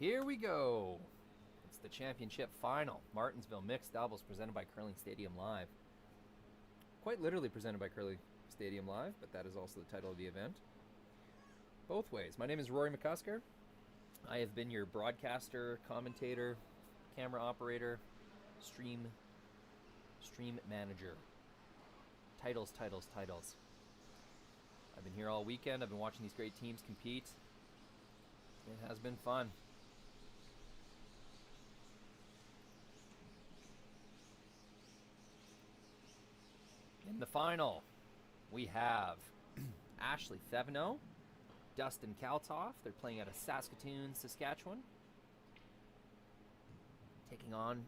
Here we go. It's the championship final. Martensville mixed doubles presented by Curling Stadium Live. Quite literally presented by Curling Stadium Live, but that is also the title of the event. Both ways. My name is Rory McCusker. I have been your broadcaster, commentator, camera operator, stream manager. Titles. I've been here all weekend. I've been watching these great teams compete. It has been fun. In the final, we have Ashley Thevenot, Dustin Kalthoff. They're playing out of Saskatoon, Saskatchewan. Taking on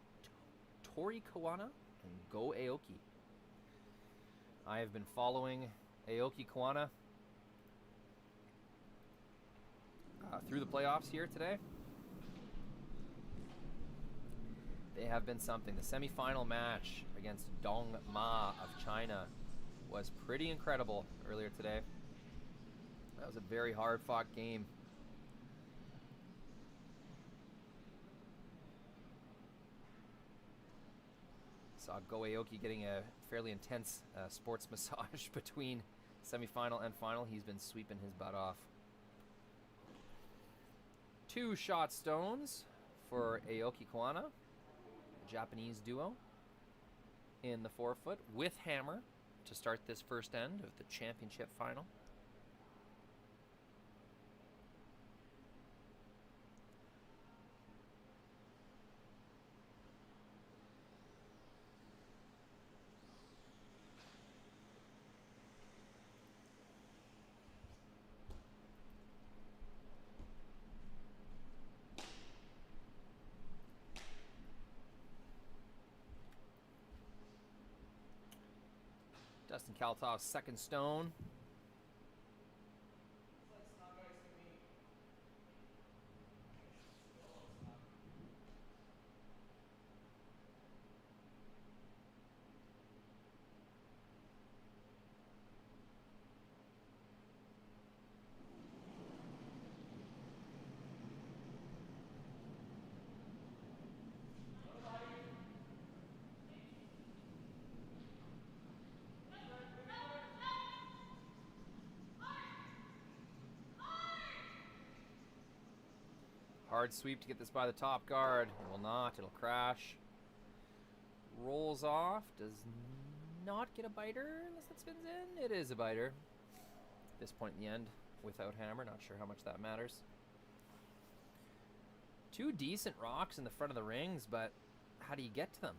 Tori, Koana, and Go Aoki. I have been following Aoki, Koana through the playoffs here today. They have been something. The semifinal match against Dong Ma of China was pretty incredible earlier today. That was a very hard-fought game. Saw Go Aoki getting a fairly intense sports massage between semifinal and final. He's been sweeping his butt off. 2 shot stones for Aoki Koana, Japanese duo, in the 4-foot with hammer to start this first end of the championship final. Dustin Kalthoff's second stone. Hard sweep to get this by the top guard. It will not. It'll crash. Rolls off. Does not get a biter unless it spins in. It is a biter. At this point in the end, without hammer. Not sure how much that matters. 2 decent rocks in the front of the rings, but how do you get to them?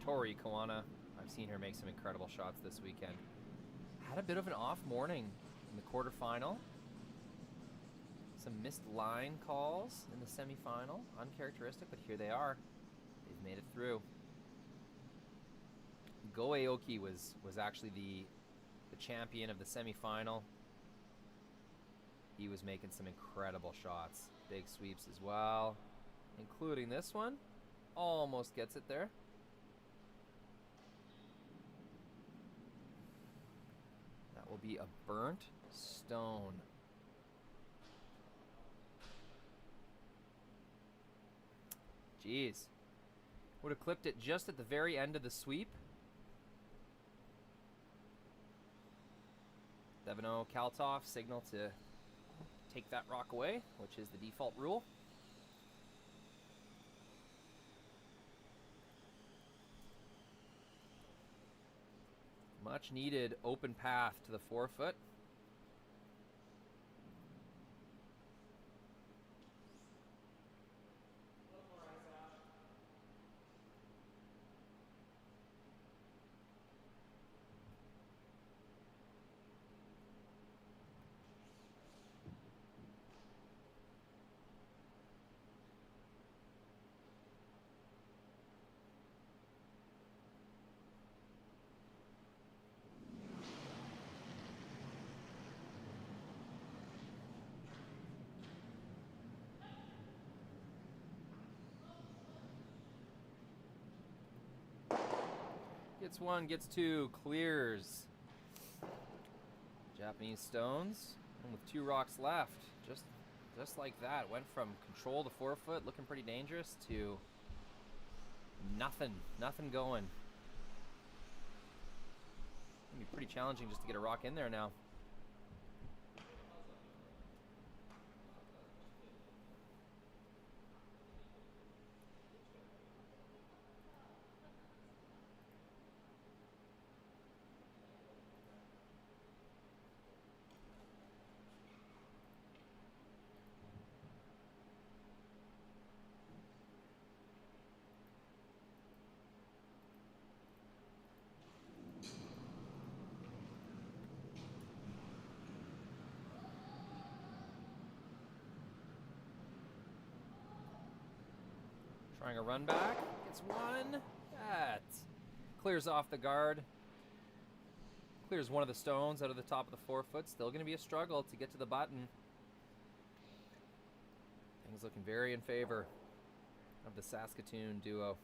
Tori, Koana, I've seen her make some incredible shots this weekend. Had a bit of an off morning in the quarterfinal. Some missed line calls in the semifinal. Uncharacteristic, but here they are. They've made it through. Go Aoki was actually the champion of the semifinal. He was making some incredible shots. Big sweeps as well, including this one. Almost gets it there. Will be a burnt stone. Jeez. Would have clipped it just at the very end of the sweep. Thevenot, Kalthoff signal to take that rock away, which is the default rule. Much needed open path to the 4-foot. Gets one, gets two, clears. Japanese stones, and with 2 rocks left, just like that, went from control to 4-foot, looking pretty dangerous, to nothing going. It'll be pretty challenging just to get a rock in there now. Trying a run back, gets one. That clears off the guard. Clears one of the stones out of the top of the 4-foot. Still going to be a struggle to get to the button. Things looking very in favor of the Saskatoon duo.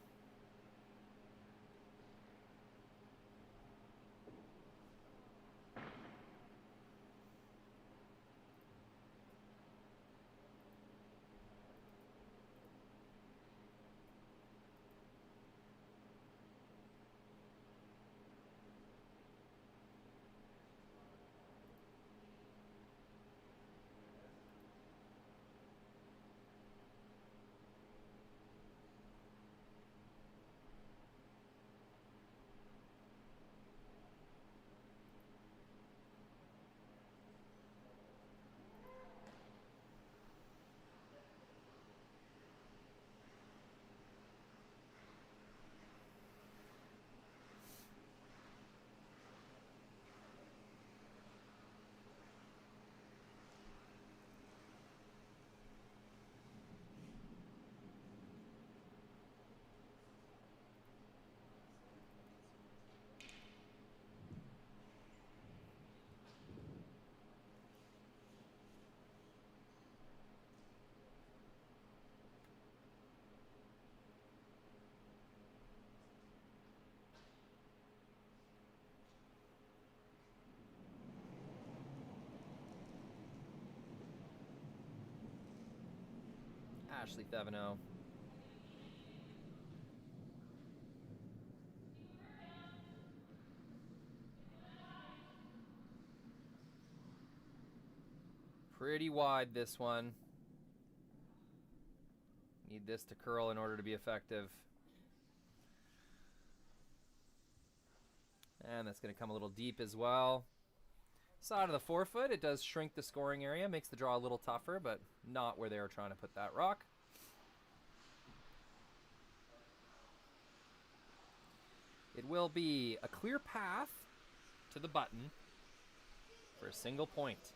Ashley Thevenot. Pretty wide, this one. Need this to curl in order to be effective. And that's going to come a little deep as well. Side of the 4-foot, it does shrink the scoring area, makes the draw a little tougher, but not where they were trying to put that rock. It will be a clear path to the button for a single point.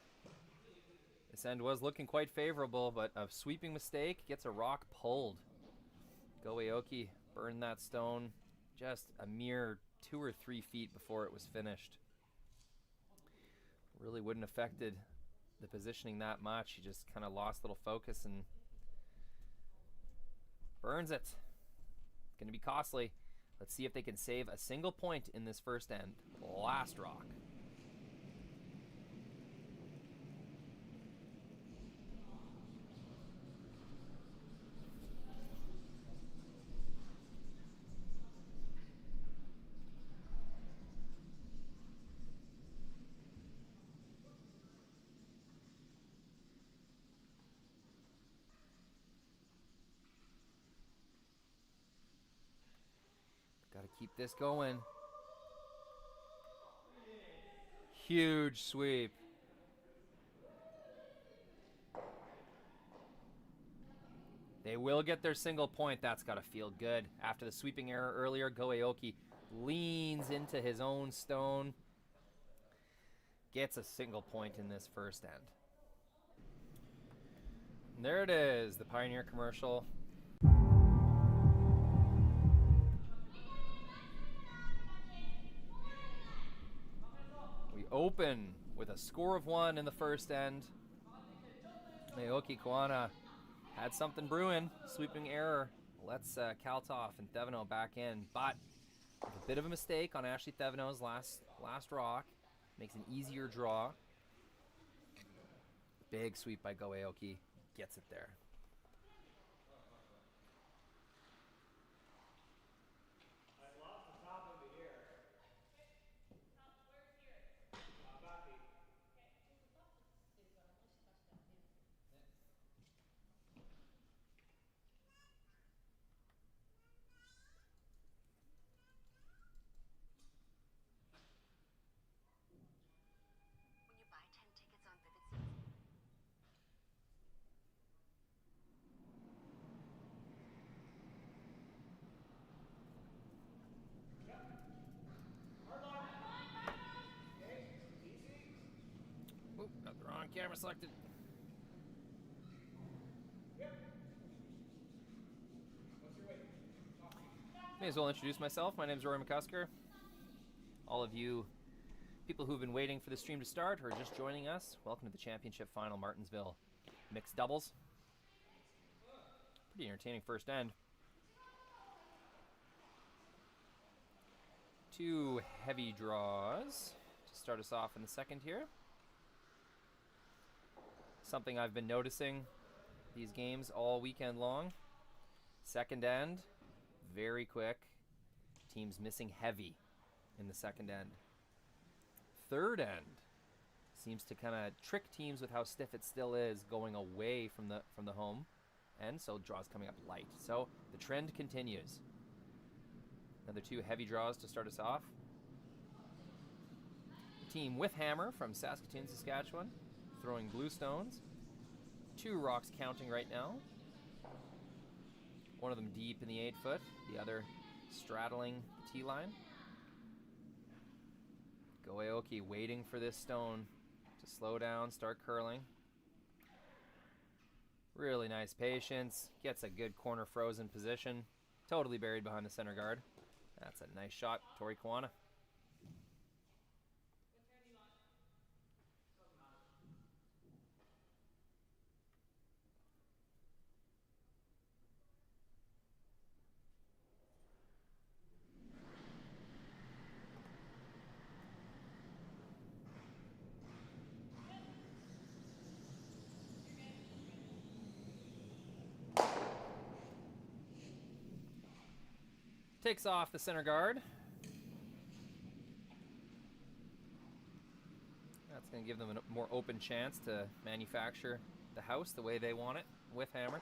This end was looking quite favorable, but a sweeping mistake gets a rock pulled. Aoki burned that stone just a mere 2 or 3 feet before it was finished. Really wouldn't have affected the positioning that much. He just kind of lost a little focus and burns it. It's going to be costly. Let's see if they can save a single point in this first end. Last rock. Gotta keep this going. Huge sweep. They will get their single point. That's gotta feel good. After the sweeping error earlier, Aoki leans into his own stone. Gets a single point in this first end. And there it is, the Pioneer commercial. Open with a score of 1 in the first end. Aoki Koana had something brewing. Sweeping error lets Kalthoff and Thevenot back in, but A bit of a mistake on Ashley Thevenot's last rock. Makes an easier draw. Big sweep by Aoki. Gets it there. Oop, got the wrong camera selected. May as well introduce myself. My name is Rory McCusker. All of you people who've been waiting for the stream to start or are just joining us, welcome to the championship final, Martensville mixed doubles. Pretty entertaining first end. Two heavy draws to start us off in the second here. Something I've been noticing these games all weekend long. Second end, very quick. Teams missing heavy in the second end. Third end seems to kind of trick teams with how stiff it still is going away from the home end, so draws coming up light. So the trend continues. Another two heavy draws to start us off. Team with hammer from Saskatoon, Saskatchewan, throwing blue stones. Two rocks counting right now. One of them deep in the 8-foot, the other straddling the T-line. Aoki waiting for this stone to slow down, start curling. Really nice patience. Gets a good corner frozen position. Totally buried behind the center guard. That's a nice shot, Tori Koana. Takes off the center guard. That's going to give them a more open chance to manufacture the house the way they want it with hammer.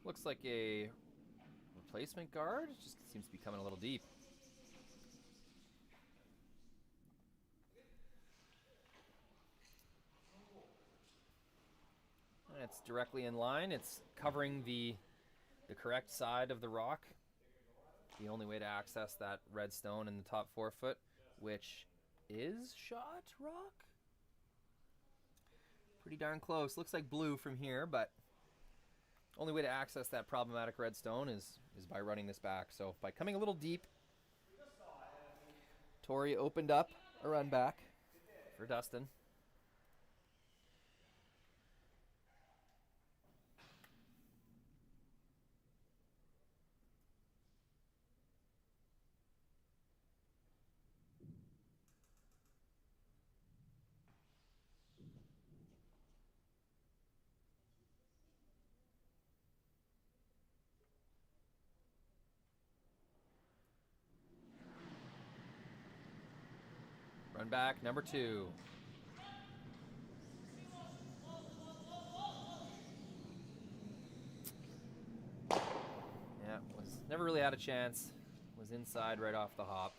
Looks like a replacement guard. Just seems to be coming a little deep. And it's directly in line. It's covering the correct side of the rock. The only way to access that red stone in the top 4-foot, which is shot rock. Pretty darn close. Looks like blue from here, but only way to access that problematic red stone is by running this back. So by coming a little deep, Tori opened up a run back for Dustin. Run back, number 2. Yeah, never really had a chance. Was inside right off the hop.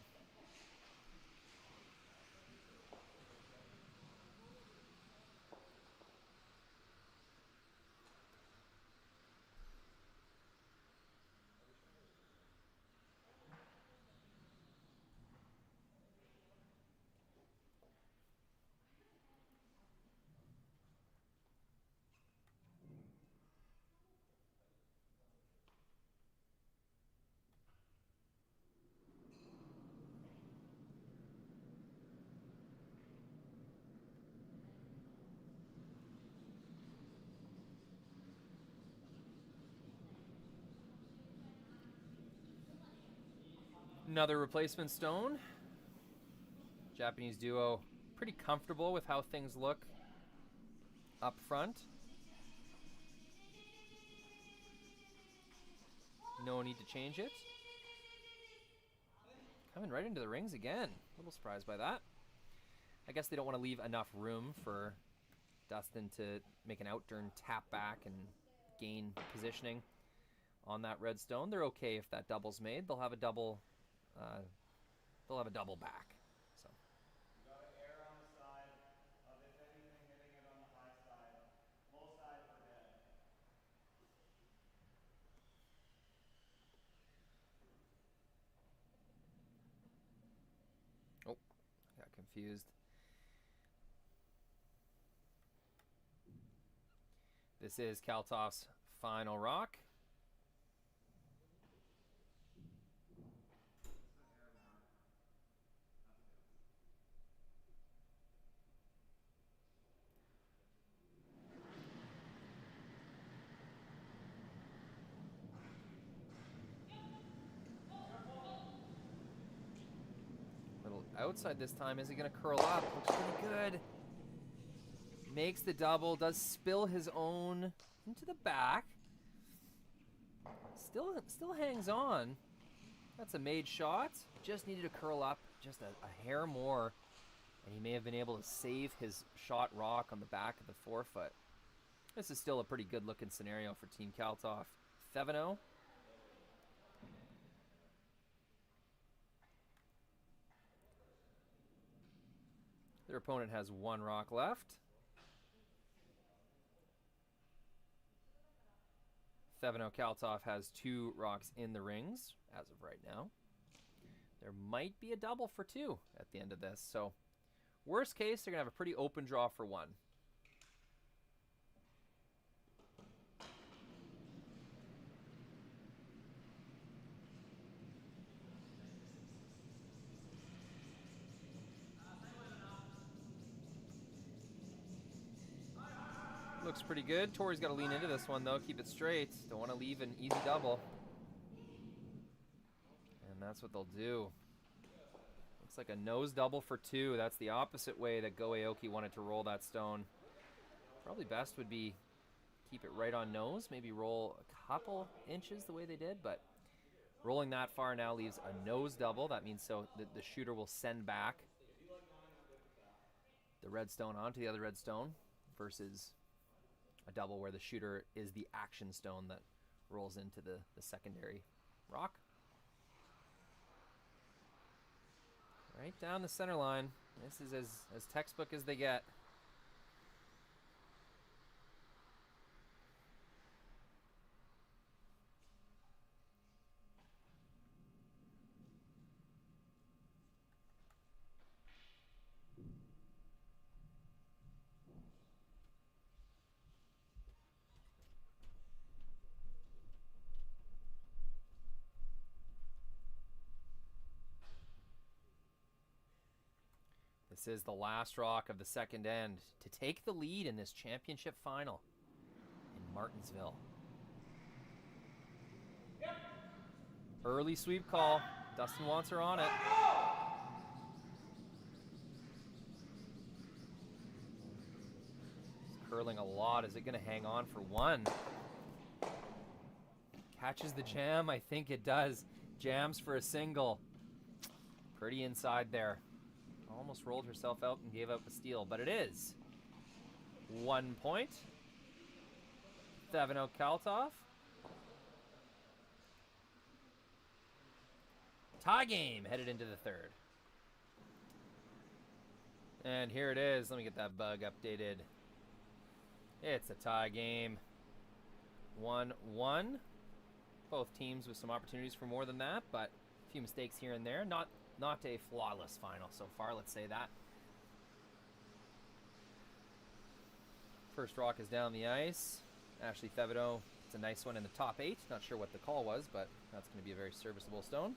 Another replacement stone. Japanese duo pretty comfortable with how things look up front. No need to change it. Coming right into the rings again. A little surprised by that. I guess they don't want to leave enough room for Dustin to make an outturn, tap back, and gain positioning on that red stone. They're okay if that double's made. They'll have a double. They'll have a double back. So. You got to err on the side of, if anything, hitting it on the high side. Low side for dead. Oh, got confused. This is Kalthoff's final rock. Little outside this time. Is he going to curl up? Looks pretty good. Makes the double, does spill his own into the back. Still hangs on. That's a made shot. Just needed to curl up just a hair more, and he may have been able to save his shot rock on the back of the forefoot. This is still a pretty good looking scenario for Team Kalthoff. Thevenot. Their opponent has one rock left. Thevenot Kalthoff has 2 rocks in the rings as of right now. There might be a double for 2 at the end of this. So worst case, they're going to have a pretty open draw for 1. Looks pretty good. Tori's got to lean into this one, though. Keep it straight. Don't want to leave an easy double. And that's what they'll do. Looks like a nose double for 2. That's the opposite way that Aoki wanted to roll that stone. Probably best would be keep it right on nose. Maybe roll a couple inches the way they did. But rolling that far now leaves a nose double. That means so the shooter will send back the red stone onto the other red stone versus a double where the shooter is the action stone that rolls into the secondary rock. Right down the center line. This is as textbook as they get. This is the last rock of the second end to take the lead in this championship final in Martensville. Yep. Early sweep call. Dustin wants her on it. It's curling a lot. Is it going to hang on for 1? Catches the jam. I think it does. Jams for a single. Pretty inside there. Almost rolled herself out and gave up a steal, but it is 1 point. Thevenot Kalthoff. Tie game headed into the third. And here it is. Let me get that bug updated. It's a tie game. 1-1. Both teams with some opportunities for more than that, but a few mistakes here and there. Not a flawless final so far, let's say that. First rock is down the ice. Ashley Thevenot, it's a nice one in the top 8. Not sure what the call was, but that's going to be a very serviceable stone.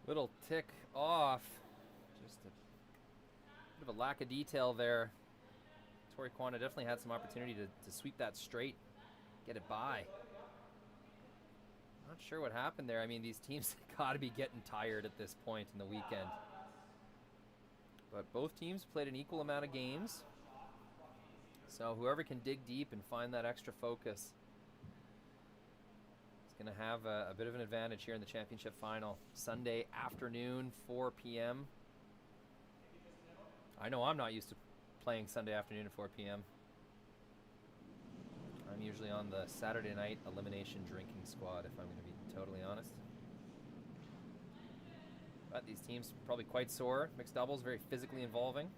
Little tick off. Just a bit of a lack of detail there. Tori Koana definitely had some opportunity to sweep that straight, get it by. Not sure what happened there. I mean, these teams got to be getting tired at this point in the weekend. But both teams played an equal amount of games. So whoever can dig deep and find that extra focus is going to have a bit of an advantage here in the championship final. Sunday afternoon, 4 p.m. I know I'm not used to playing Sunday afternoon at 4 p.m. I'm usually on the Saturday night elimination drinking squad, if I'm going to be totally honest. But these teams probably quite sore. Mixed doubles, very physically involving.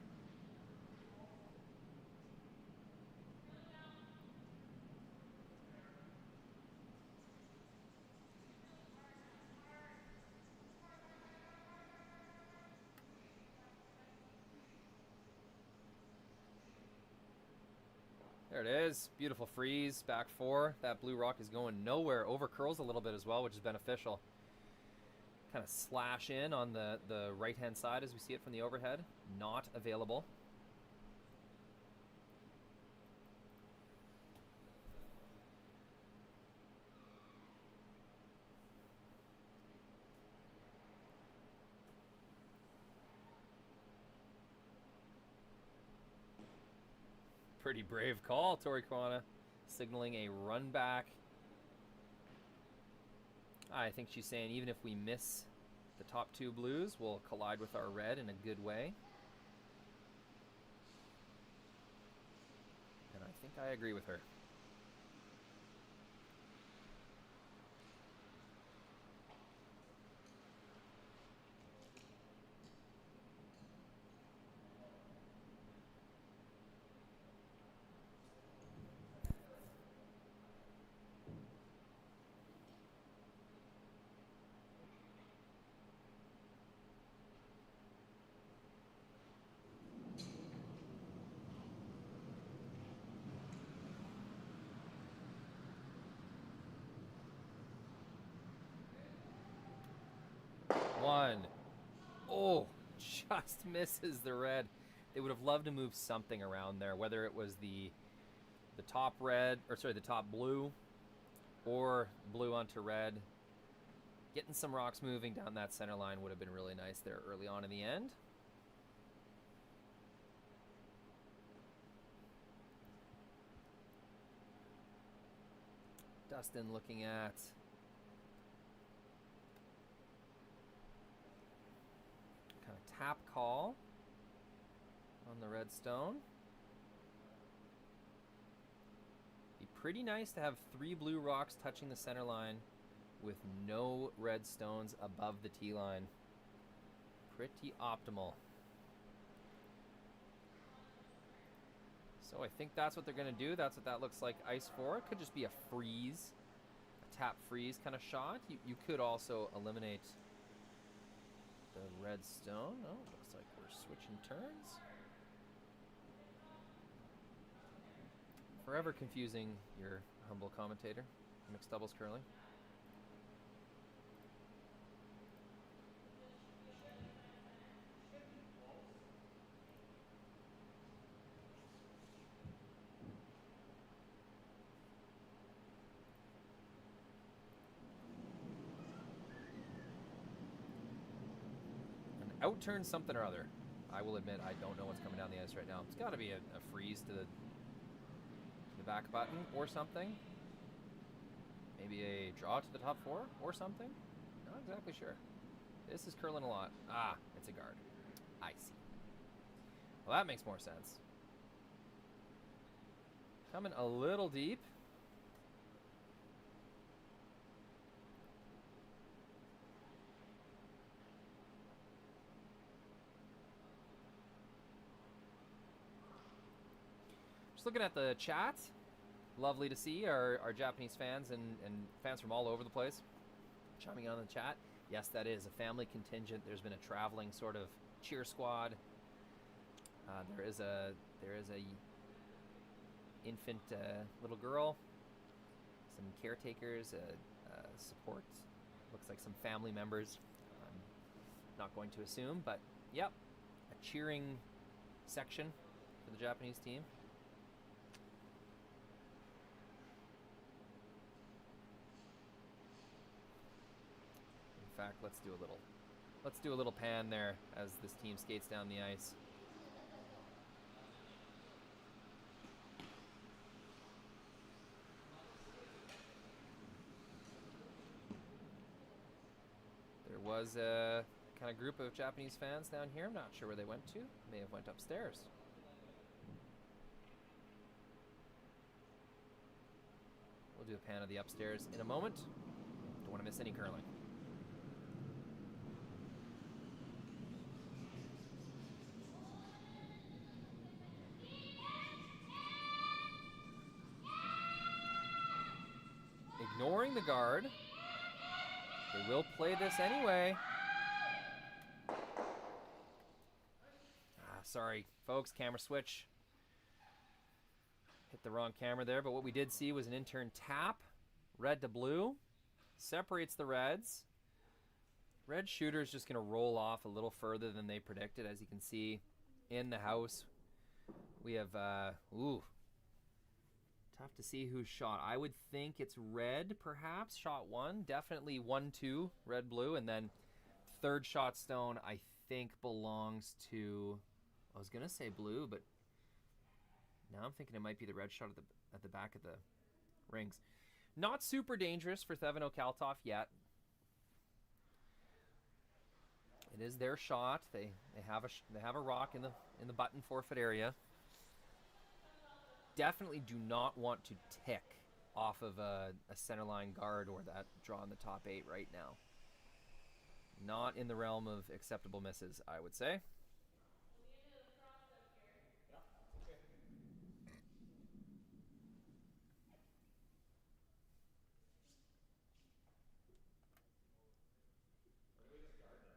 There it is. Beautiful freeze. Back four. That blue rock is going nowhere. Over curls a little bit as well, which is beneficial. Kind of slash in on the right-hand side as we see it from the overhead. Not available. Pretty brave call, Tori Koana, signaling a run back. I think she's saying even if we miss the top two blues, we'll collide with our red in a good way. And I think I agree with her. One. Oh, just misses the red. They would have loved to move something around there, whether it was the top red, or sorry, the top blue, or blue onto red. Getting some rocks moving down that center line would have been really nice there early on in the end. Dustin looking at kind of tap call on the red stone. Be pretty nice to have 3 blue rocks touching the center line with no red stones above the tee line. Pretty optimal. So I think that's what they're going to do. That's what that looks like ice for. It could just be a freeze, a tap freeze kind of shot. You could also eliminate the red stone. Oh, looks like we're switching turns. Forever confusing your humble commentator, mixed doubles curling. Outturn something or other. I will admit I don't know what's coming down the ice right now. It's got to be a freeze to the back button or something. Maybe a draw to the top 4 or something. Not exactly sure. This is curling a lot. Ah, it's a guard. I see. Well, that makes more sense. Coming a little deep. Looking at the chat, lovely to see our Japanese fans and fans from all over the place chiming in on the chat. Yes, that is a family contingent. There's been a traveling sort of cheer squad. There is a infant little girl, some caretakers, support. Looks like some family members. Not going to assume, but yep, a cheering section for the Japanese team. In fact, let's do a little pan there as this team skates down the ice. There was a kind of group of Japanese fans down here. I'm not sure where they went to. May have went upstairs. We'll do a pan of the upstairs in a moment. Don't want to miss any curling. Ignoring the guard. They will play this anyway. Sorry, folks, camera switch. Hit the wrong camera there, but what we did see was an intern tap. Red to blue. Separates the reds. Red shooter is just going to roll off a little further than they predicted. As you can see in the house, we have, tough to see who's shot. I would think it's red, perhaps. Shot one. Definitely 1-2, red, blue. And then third shot stone, I think, belongs to... I was going to say blue, but now I'm thinking it might be the red shot at the back of the rings. Not super dangerous for Thevenot Kalthoff yet. It is their shot. They have a rock in the button forfeit area. Definitely do not want to tick off of a centerline guard or that draw in the top 8 right now. Not in the realm of acceptable misses, I would say.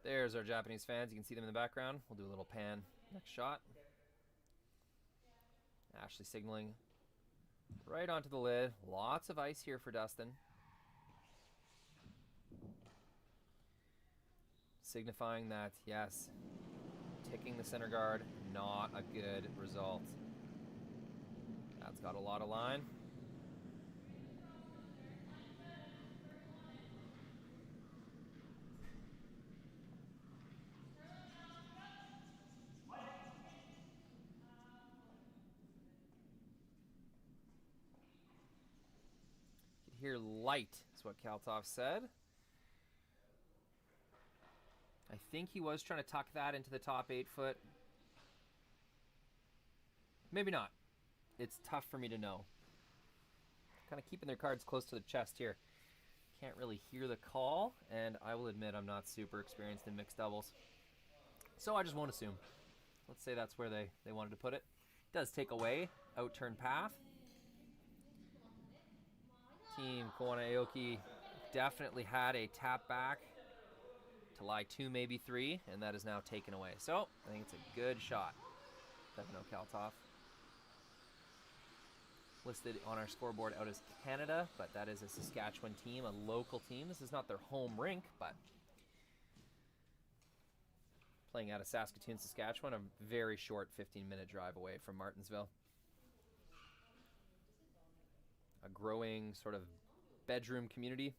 There's our Japanese fans. You can see them in the background. We'll do a little pan. Next shot. Ashley signaling right onto the lid. Lots of ice here for Dustin. Signifying that, yes, ticking the center guard, not a good result. That's got a lot of line. Here light is what Kalthoff said. I think he was trying to tuck that into the top 8 foot. Maybe not. It's tough for me to know. Kind of keeping their cards close to the chest here. Can't really hear the call, and I will admit I'm not super experienced in mixed doubles. So I just won't assume. Let's say that's where they wanted to put it. Does take away out-turn path. Team Koana Aoki definitely had a tap back to lie 2, maybe 3, and that is now taken away. So I think it's a good shot. Thevenot Kalthoff. Listed on our scoreboard out as Canada, but that is a Saskatchewan team, a local team. This is not their home rink, but playing out of Saskatoon, Saskatchewan, a very short 15-minute drive away from Martensville. A growing sort of bedroom community.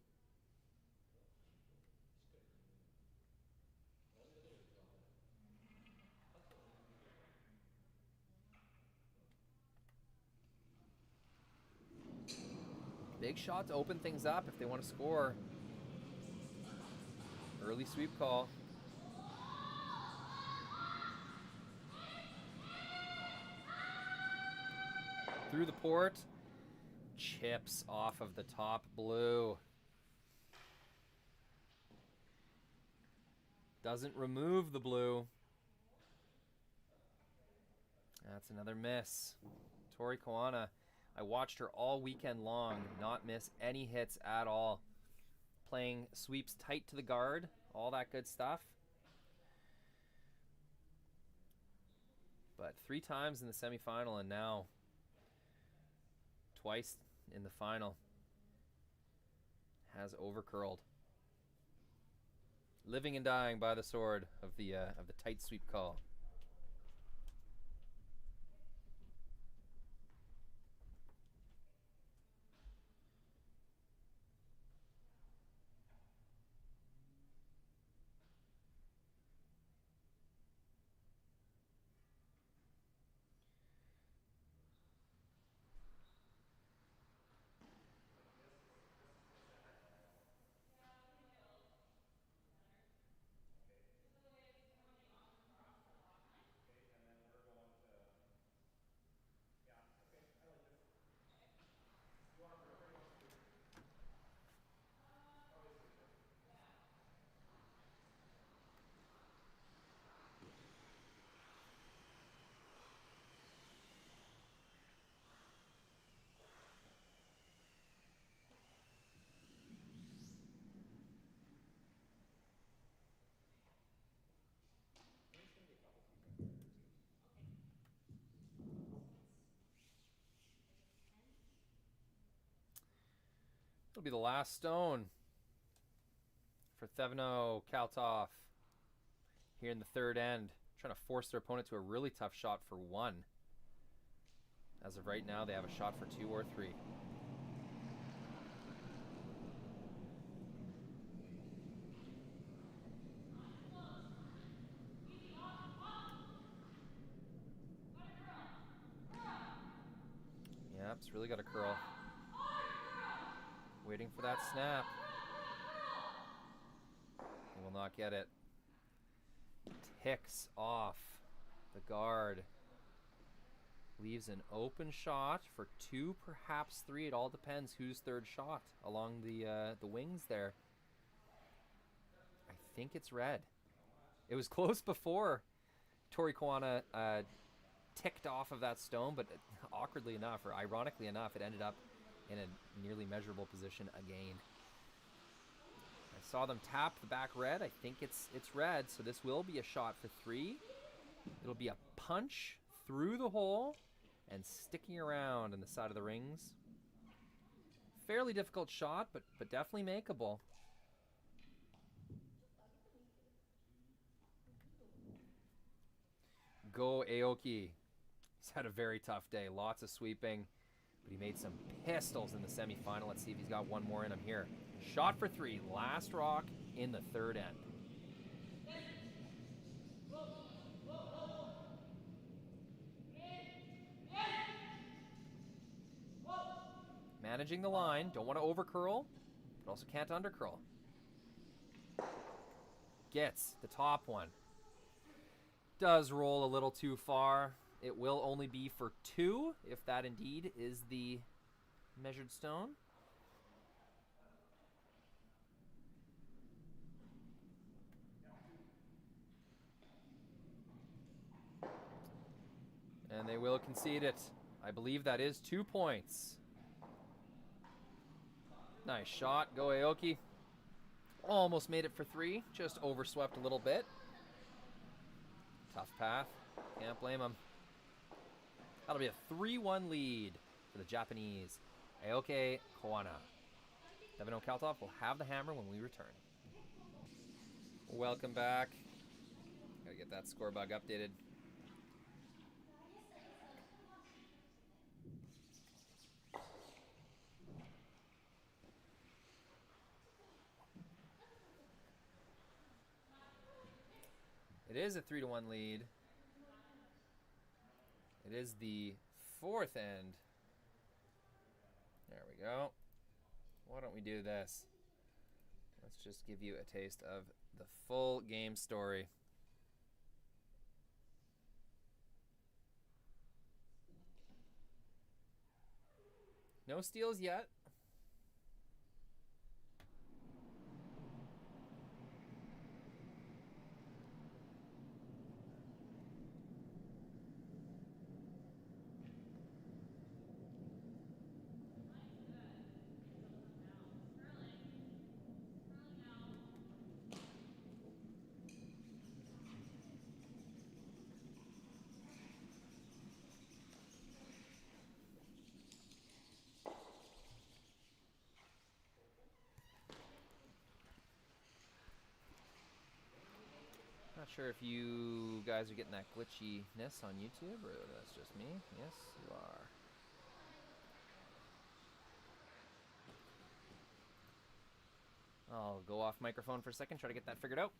Big shot to open things up if they want to score. Early sweep call. Through the port. Chips off of the top blue. Doesn't remove the blue. That's another miss. Tori Koana. I watched her all weekend long, not miss any hits at all. Playing sweeps tight to the guard, all that good stuff. But 3 times in the semifinal and now twice in the final has overcurled. Living and dying by the sword of the tight sweep call. It'll be the last stone for Thevenot, Kalthoff here in the third end. Trying to force their opponent to a really tough shot for 1. As of right now, they have a shot for 2 or 3. Yep, it's really got to curl. Waiting for that snap. He will not get it. Ticks off the guard. Leaves an open shot for 2, perhaps 3. It all depends whose third shot along the wings there. I think it's red. It was close before Tori Koana ticked off of that stone, but awkwardly enough, or ironically enough, it ended up in a nearly measurable position again. I saw them tap the back red. I think it's red, so this will be a shot for 3. It'll be a punch through the hole and sticking around in the side of the rings. Fairly difficult shot, but definitely makeable. Go Aoki. He's had a very tough day. Lots of sweeping, but he made some pistols in the semifinal. Let's see if he's got one more in him here. Shot for 3. Last rock in the third end. Managing the line. Don't want to over curl, but also can't under curl. Gets the top one. Does roll a little too far. It will only be for 2, if that indeed is the measured stone. And they will concede it. I believe that is 2 points. Nice shot. Go Aoki. Almost made it for 3. Just overswept a little bit. Tough path. Can't blame him. That'll be a 3-1 lead for the Japanese. Aoki Koana. Thevenot Kalthoff will have the hammer when we return. Welcome back. Gotta get that score bug updated. It is a 3-1 lead. It is the 4th end. There we go. Why don't we do this? Let's just give you a taste of the full game story. No steals yet. sure if you guys are getting that glitchiness on YouTube or that's just me. Yes, you are. I'll go off microphone for a second, try to get that figured out.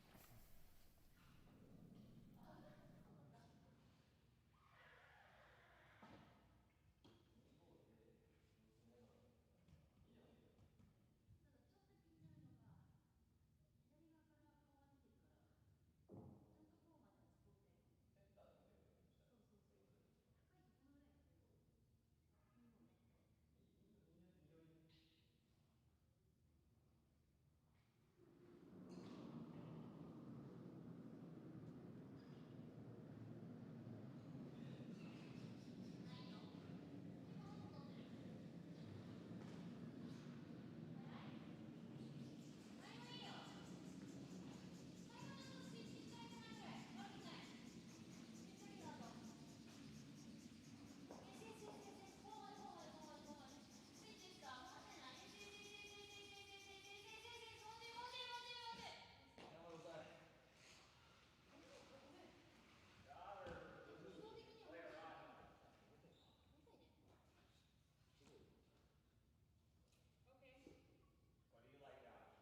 What do you like, Josh?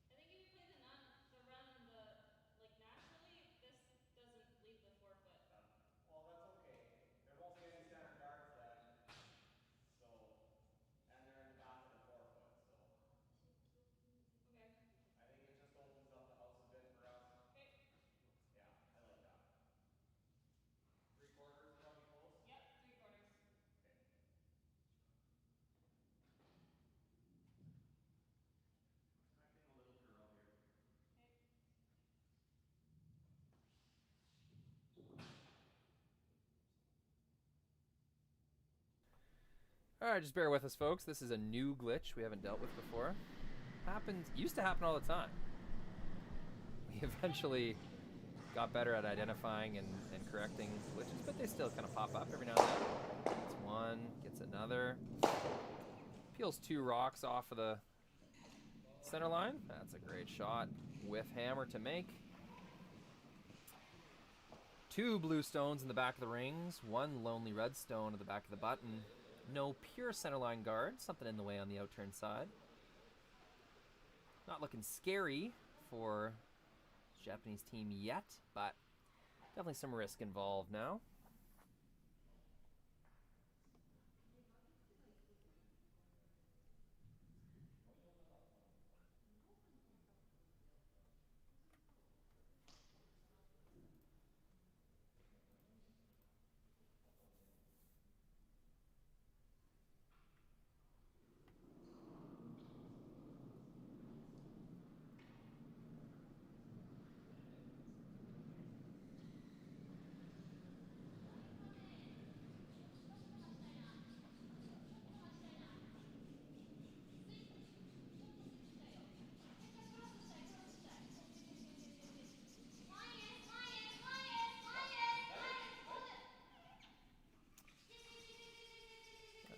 I think if you play the run like naturally, this doesn't leave the forefoot. Well, that's okay. There won't be any center guards then. So, and they're in the back of the forefoot. So, Okay. I think it just opens up the house a bit for us. Okay. Yeah, I like that. 3/4 probably close. Yep, 3/4. Okay. Expecting a little curl here. Okay. Alright, just bear with us, folks. This is a new glitch we haven't dealt with before. Used to happen all the time. We eventually got better at identifying and correcting glitches, but they still kind of pop up every now and then. Gets one, gets another. Peels 2 rocks off of the center line. That's a great shot. With hammer to make. 2 blue stones in the back of the rings. 1 lonely red stone at the back of the button. No pure centerline guard. Something in the way on the outturn side. Not looking scary for the Japanese team yet, but definitely some risk involved now.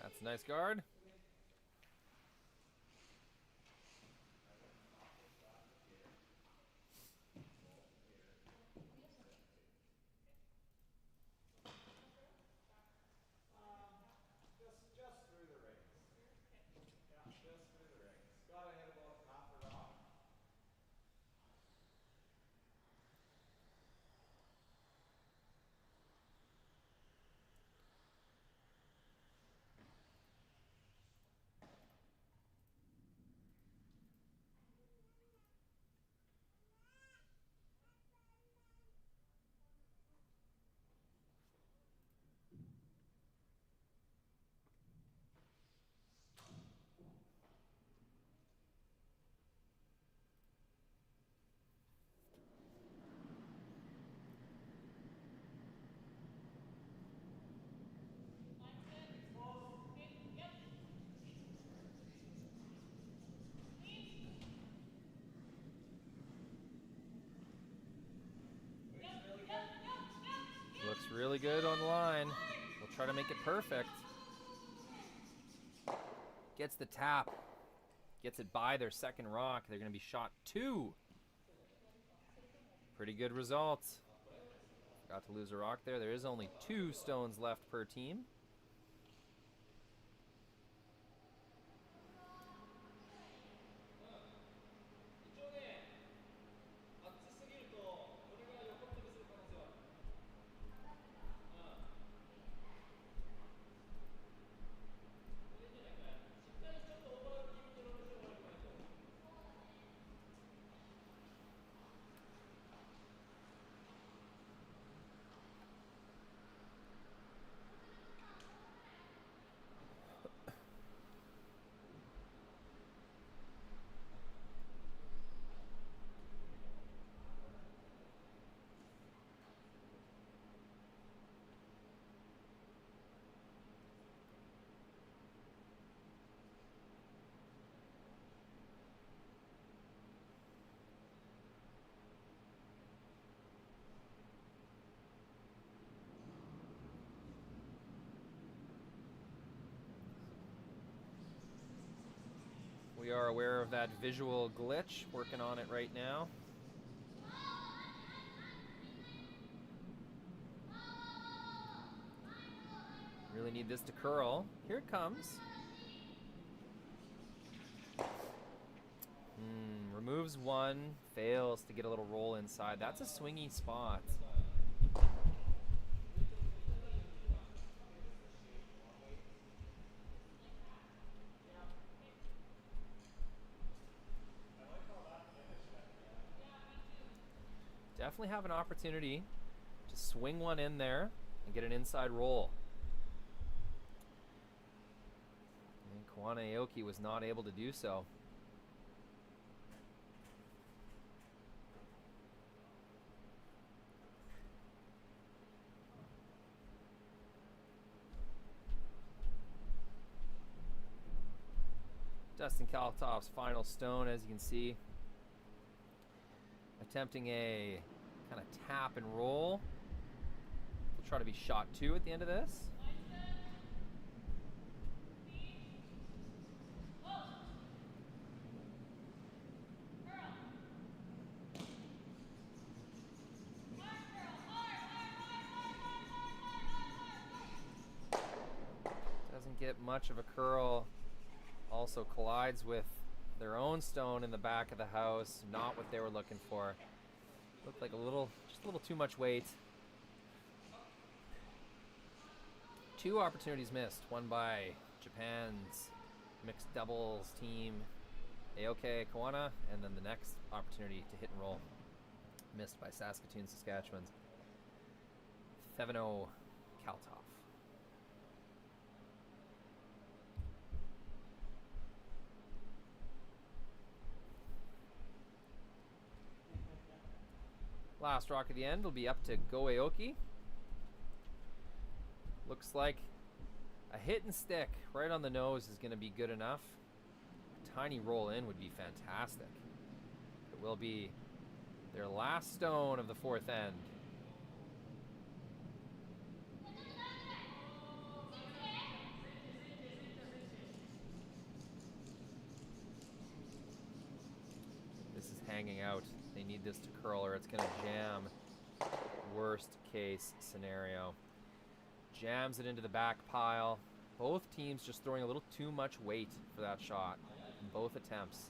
That's a nice guard. Just through the rings. Yeah, just through the rings. Gotta hit about half the rock. Looks really good on the line. We'll try to make it perfect. Gets the tap. Gets it by their second rock. They're going to be shot 2 Pretty good results. Got to lose a rock there. There is only 2 stones left per team. We are aware of that visual glitch, working on it right now. Really need this to curl. Here it comes. Removes one, fails to get a little roll inside. That's a swingy spot. Definitely have an opportunity to swing one in there and get an inside roll. And Koana Aoki was not able to do so. Dustin Kalthoff's final stone, as you can see. Attempting a kind of tap and roll. We'll try to be shot 2 at the end of this. Doesn't get much of a curl. Also collides with their own stone in the back of the house. Not what they were looking for. Looked like just a little too much weight. 2 opportunities missed. One by Japan's mixed doubles team, Aoki Koana, and then the next opportunity to hit and roll missed by Saskatoon, Saskatchewan's Thevenot Kalthoff. Last rock at the end will be up to Go Aoki. Looks like a hit and stick right on the nose is going to be good enough. A tiny roll in would be fantastic. It will be their last stone of the 4th end. This is hanging out. They need this to curl or it's going to jam. Worst case scenario. Jams it into the back pile. Both teams just throwing a little too much weight for that shot in both attempts.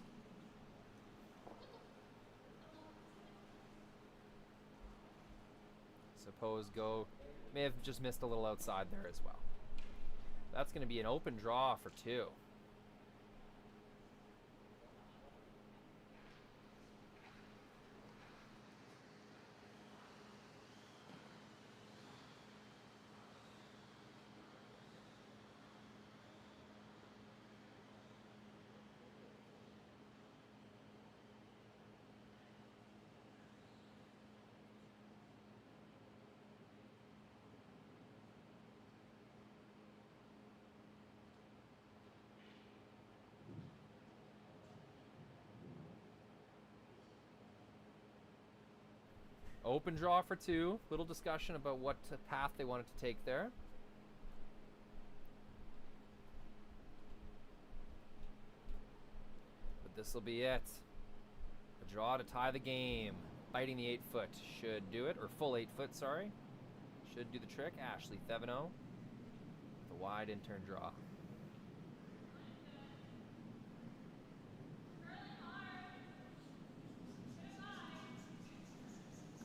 Suppose Go may have just missed a little outside there as well. That's going to be an open draw for 2. Open draw for 2. Little discussion about what path they wanted to take there. But this will be it. A draw to tie the game. biting the 8-foot should do it, or full 8-foot, sorry. Should do the trick. Ashley Thevenot, the wide in-turn draw.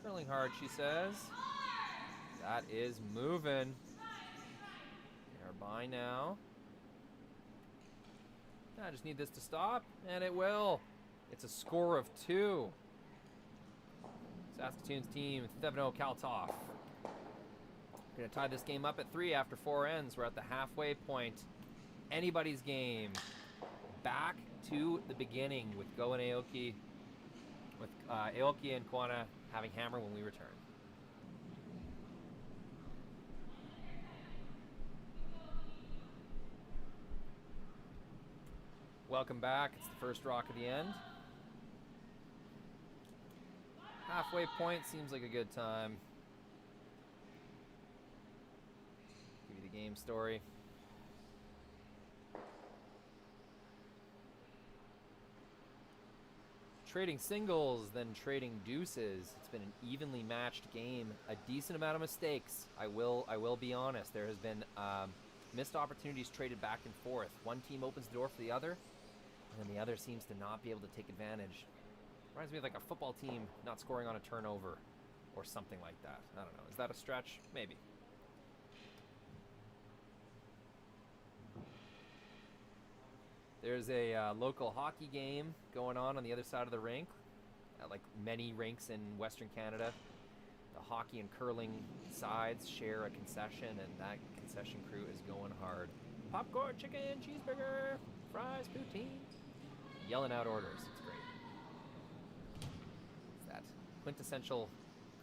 Curling hard, she says. That is moving. They are by now. I just need this to stop, and it will. It's a score of 2. Saskatoon's team, Thevenot, Kalthoff. We're going to tie this game up at 3 after 4 ends. We're at the halfway point. Anybody's game. Back to the beginning with Go and Aoki. With Aoki and Koana having hammer when we return. Welcome back. It's the first rock of the end. Halfway point seems like a good time. Give you the game story. Trading singles, then trading deuces. It's been an evenly matched game. A decent amount of mistakes. I will be honest. There has been missed opportunities traded back and forth. One team opens the door for the other, and then the other seems to not be able to take advantage. Reminds me of like a football team not scoring on a turnover or something like that. I don't know. Is that a stretch? Maybe. There's a local hockey game going on the other side of the rink. Like many rinks in Western Canada, the hockey and curling sides share a concession, and that concession crew is going hard. Popcorn, chicken, cheeseburger, fries, poutine. Yelling out orders. It's great. It's that quintessential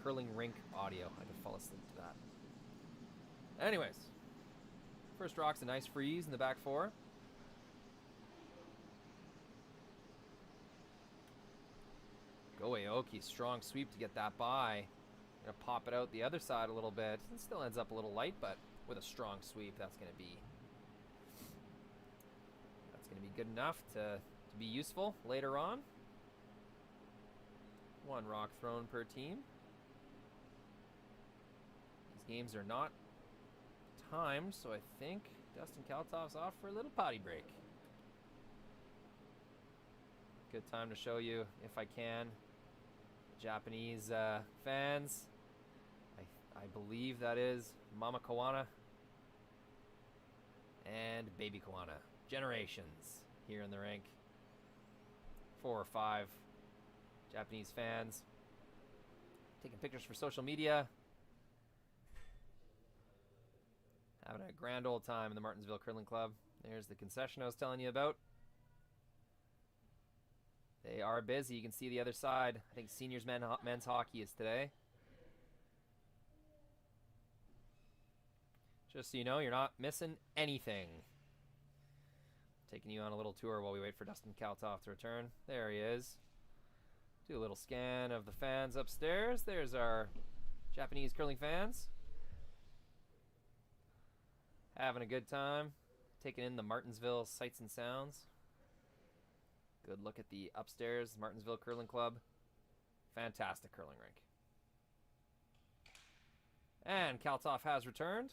curling rink audio. I could fall asleep to that. Anyways, first rock's a nice freeze in the back 4. Go Aoki, strong sweep to get that by. Gonna pop it out the other side a little bit. It still ends up a little light, but with a strong sweep, that's gonna be good enough to be useful later on. 1 rock thrown per team. These games are not timed, so I think Dustin Kalthoff's off for a little potty break. Good time to show you, if I can, Japanese fans. I believe that is Mama Koana and Baby Koana. Generations here in the rink. 4 or 5 Japanese fans taking pictures for social media. Having a grand old time in the Martensville Curling Club. There's the concession I was telling you about. They are busy. You can see the other side. I think seniors men's hockey is today. Just so you know, you're not missing anything. Taking you on a little tour while we wait for Dustin Kalthoff to return. There he is. Do a little scan of the fans upstairs. There's our Japanese curling fans. Having a good time. Taking in the Martensville sights and sounds. Good look at the upstairs Martensville Curling Club. Fantastic curling rink. And Kalthoff has returned.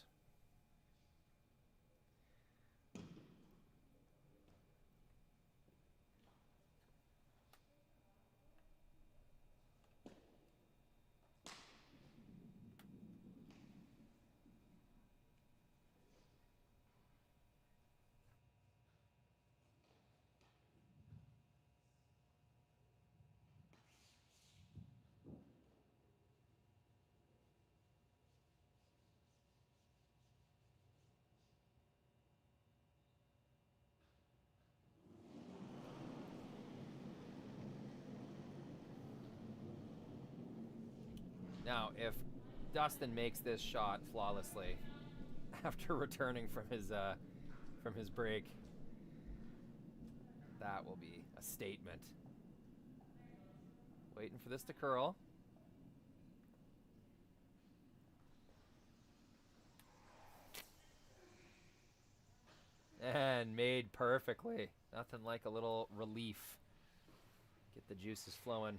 Now, if Dustin makes this shot flawlessly after returning from his break, that will be a statement. Waiting for this to curl. And made perfectly. Nothing like a little relief. Get the juices flowing.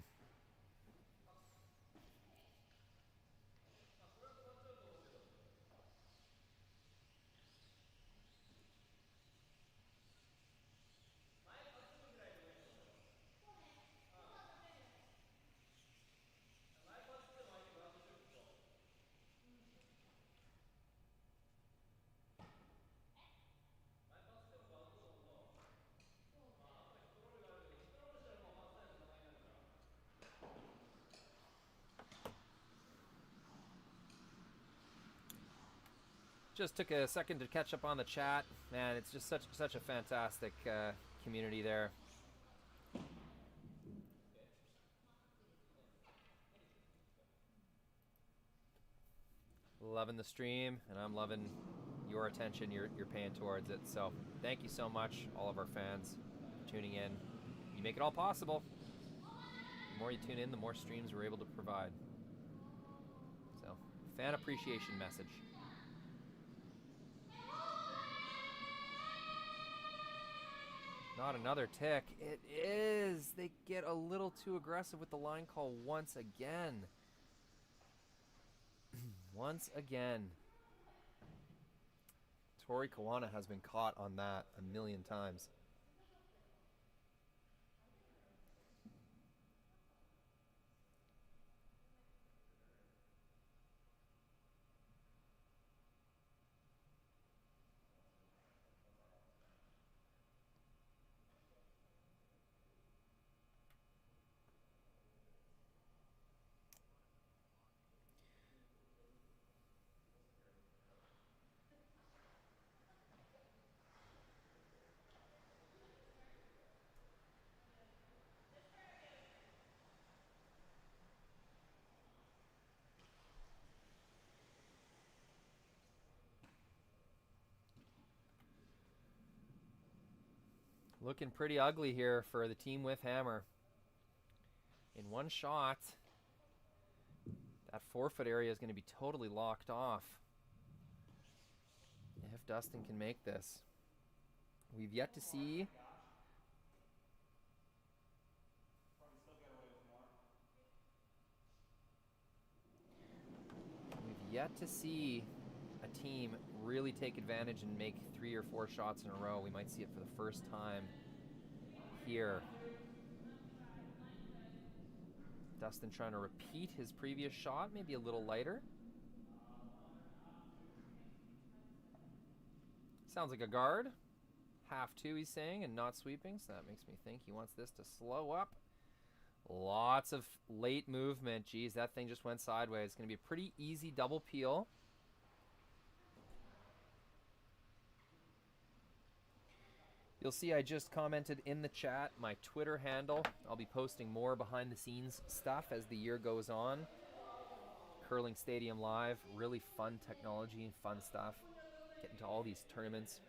Just took a second to catch up on the chat. Man, it's just such a fantastic community there. Loving the stream, and I'm loving your attention you're paying towards it. So thank you so much, all of our fans, for tuning in. You make it all possible. The more you tune in, the more streams we're able to provide. So, fan appreciation message. Not another tick. It is. They get a little too aggressive with the line call once again. Once again. Tori Koana has been caught on that a million times. Looking pretty ugly here for the team with hammer. In one shot, that forefoot area is going to be totally locked off. If Dustin can make this. We've yet to see... We've yet to see a team really take advantage and make 3 or 4 shots in a row. We might see it for the first time here. Dustin trying to repeat his previous shot, maybe a little lighter. Sounds like a guard. Half 2 he's saying, and not sweeping, so that makes me think he wants this to slow up. Lots of late movement. Geez, that thing just went sideways. It's going to be a pretty easy double peel. You'll see I just commented in the chat my Twitter handle. I'll be posting more behind the scenes stuff as the year goes on. Curling Stadium Live, really fun technology and fun stuff. Get into all these tournaments.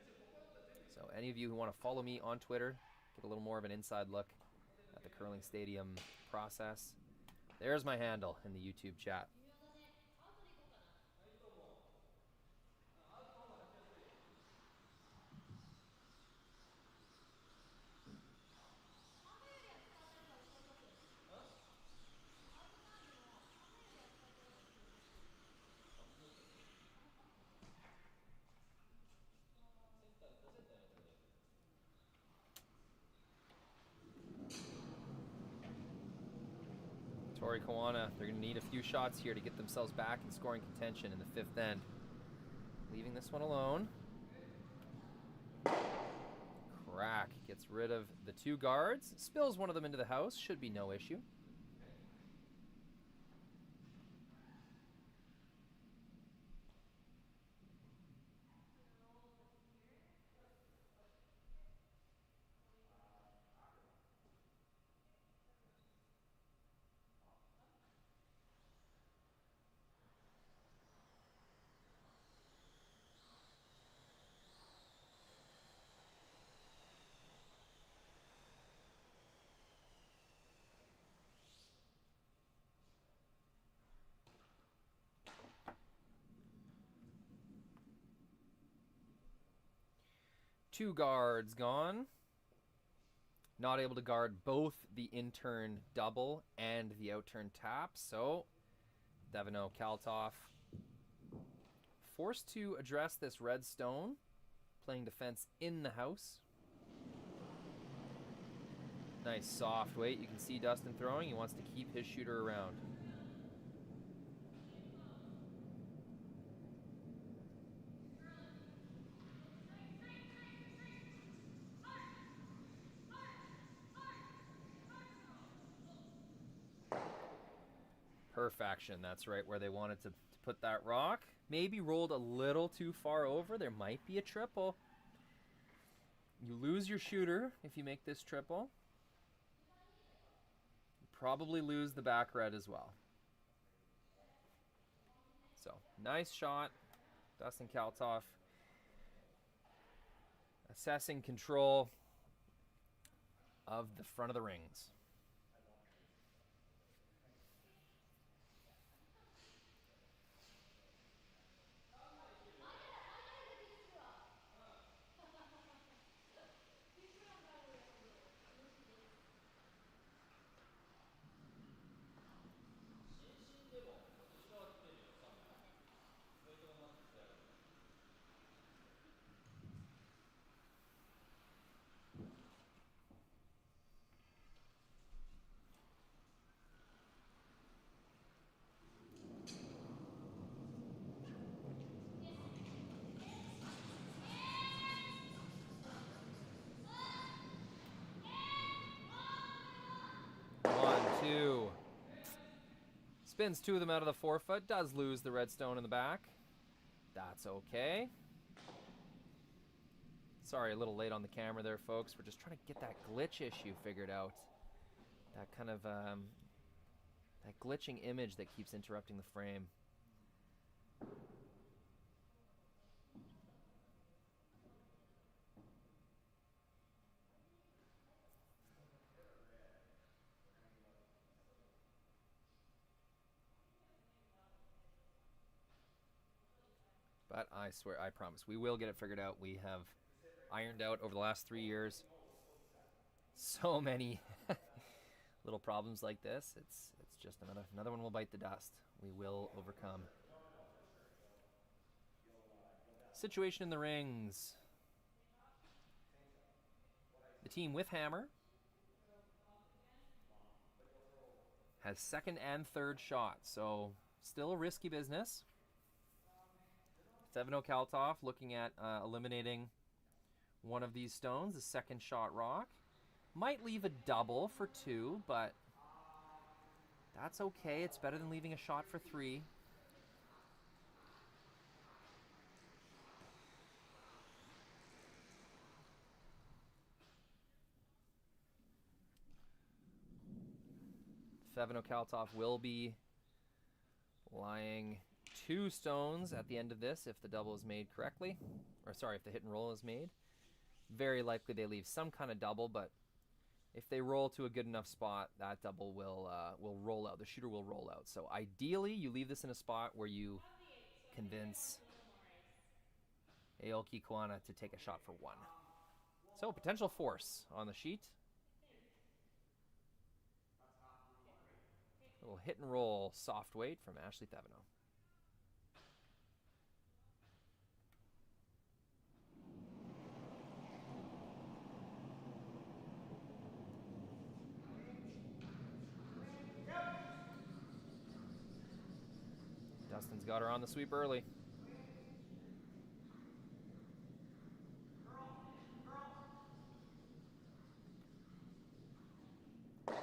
So any of you who want to follow me on Twitter, get a little more of an inside look at the Curling Stadium process. There's my handle in the YouTube chat. Tori Koana, they're going to need a few shots here to get themselves back in scoring contention in the 5th end. Leaving this one alone. Crack gets rid of the 2 guards. Spills one of them into the house. Should be no issue. Two guards gone. Not able to guard both the in-turn double and the out-turn tap, so Thevenot, Kalthoff forced to address this red stone, playing defense in the house. Nice soft weight. You can see Dustin throwing. He wants to keep his shooter around. Perfection, that's right where they wanted to put that rock. Maybe rolled a little too far over. There might be a triple. You lose your shooter if you make this triple. You probably lose the back red as well. So, nice shot. Dustin Kalthoff assessing control of the front of the rings. Two. Spins two of them out of the forefoot. Does lose the red stone in the back. That's okay. Sorry, a little late on the camera there, folks. We're just trying to get that glitch issue figured out. That kind of, that glitching image that keeps interrupting the frame. But I swear, I promise, we will get it figured out. We have ironed out over the last 3 years so many little problems like this. It's just another one will bite the dust. We will overcome. Situation in the rings. The team with hammer has second and third shots, so still a risky business. Thevenot Kalthoff looking at eliminating one of these stones, the second shot rock. Might leave a double for 2, but that's okay. It's better than leaving a shot for 3. Thevenot Kalthoff will be lying 2 stones at the end of this if the double is made correctly. Or sorry, if the hit and roll is made. Very likely they leave some kind of double, but if they roll to a good enough spot, that double will roll out. The shooter will roll out. So ideally, you leave this in a spot where you convince Aoki Koana to take a shot for 1. So potential force on the sheet. A little hit and roll soft weight from Ashley Thevenot. Dustin's got her on the sweep early.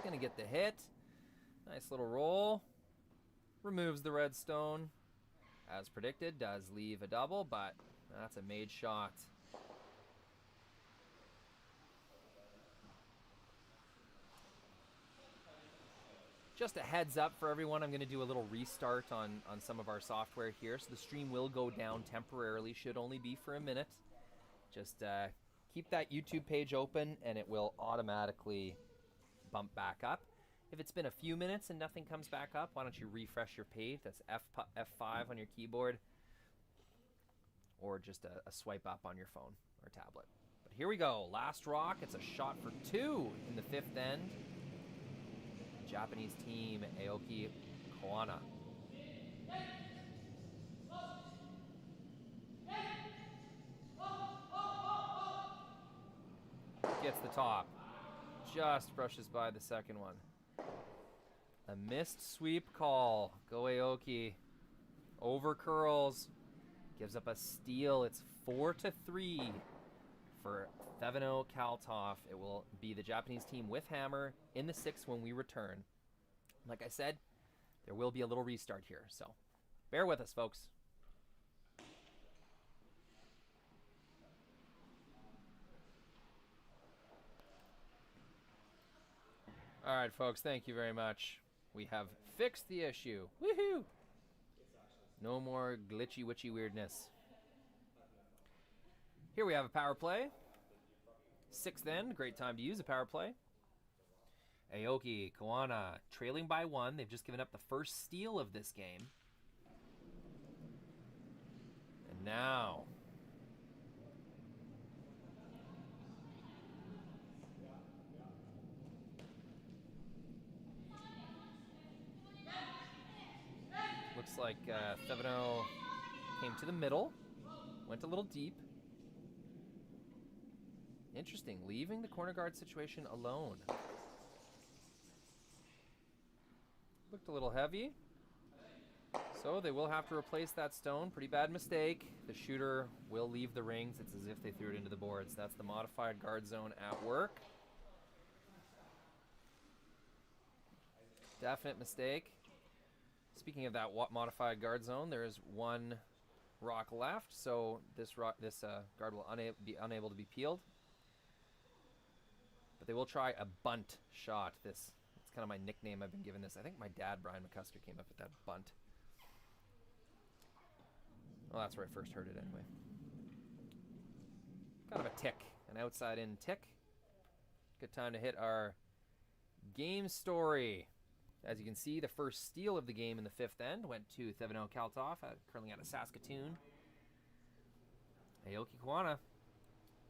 Gonna get the hit. Nice little roll. Removes the red stone. As predicted, does leave a double, but that's a made shot. Just a heads up for everyone, I'm going to do a little restart on some of our software here. So the stream will go down temporarily, should only be for a minute. Just keep that YouTube page open and it will automatically bump back up. If it's been a few minutes and nothing comes back up, why don't you refresh your page? That's F5 on your keyboard, or just a swipe up on your phone or tablet. But here we go, last rock. It's a shot for 2 in the 5th end. Japanese team, Aoki Koana. Gets the top. Just brushes by the second one. A missed sweep call. Go Aoki. Over curls. Gives up a steal. It's 4-3 for Thevenot Kalthoff. It will be the Japanese team with hammer in the 6th when we return. Like I said, there will be a little restart here, so Bear with us, folks. All right, folks, thank you very much. We have fixed the issue. Woohoo! No more glitchy witchy weirdness. Here we have a power play. 6th end, great time to use a power play. Aoki, Koana, trailing by 1. They've just given up the first steal of this game. And now... looks like Thevenot came to the middle, went a little deep. Interesting, leaving the corner guard situation alone. Looked a little heavy, so they will have to replace that stone. Pretty bad mistake. The shooter will leave the rings. It's as if they threw it into the boards. That's the modified guard zone at work. Definite mistake. Speaking of that modified guard zone, there is 1 rock left, so this guard will be unable to be peeled. But they will try a bunt shot. It's kind of my nickname I've been given this. I think my dad, Brian McCusker, came up with that bunt. Well, that's where I first heard it anyway. Kind of a tick, an outside-in tick. Good time to hit our game story. As you can see, the first steal of the game in the 5th end went to Thevenot Kalthoff, curling out of Saskatoon. Aoki Koana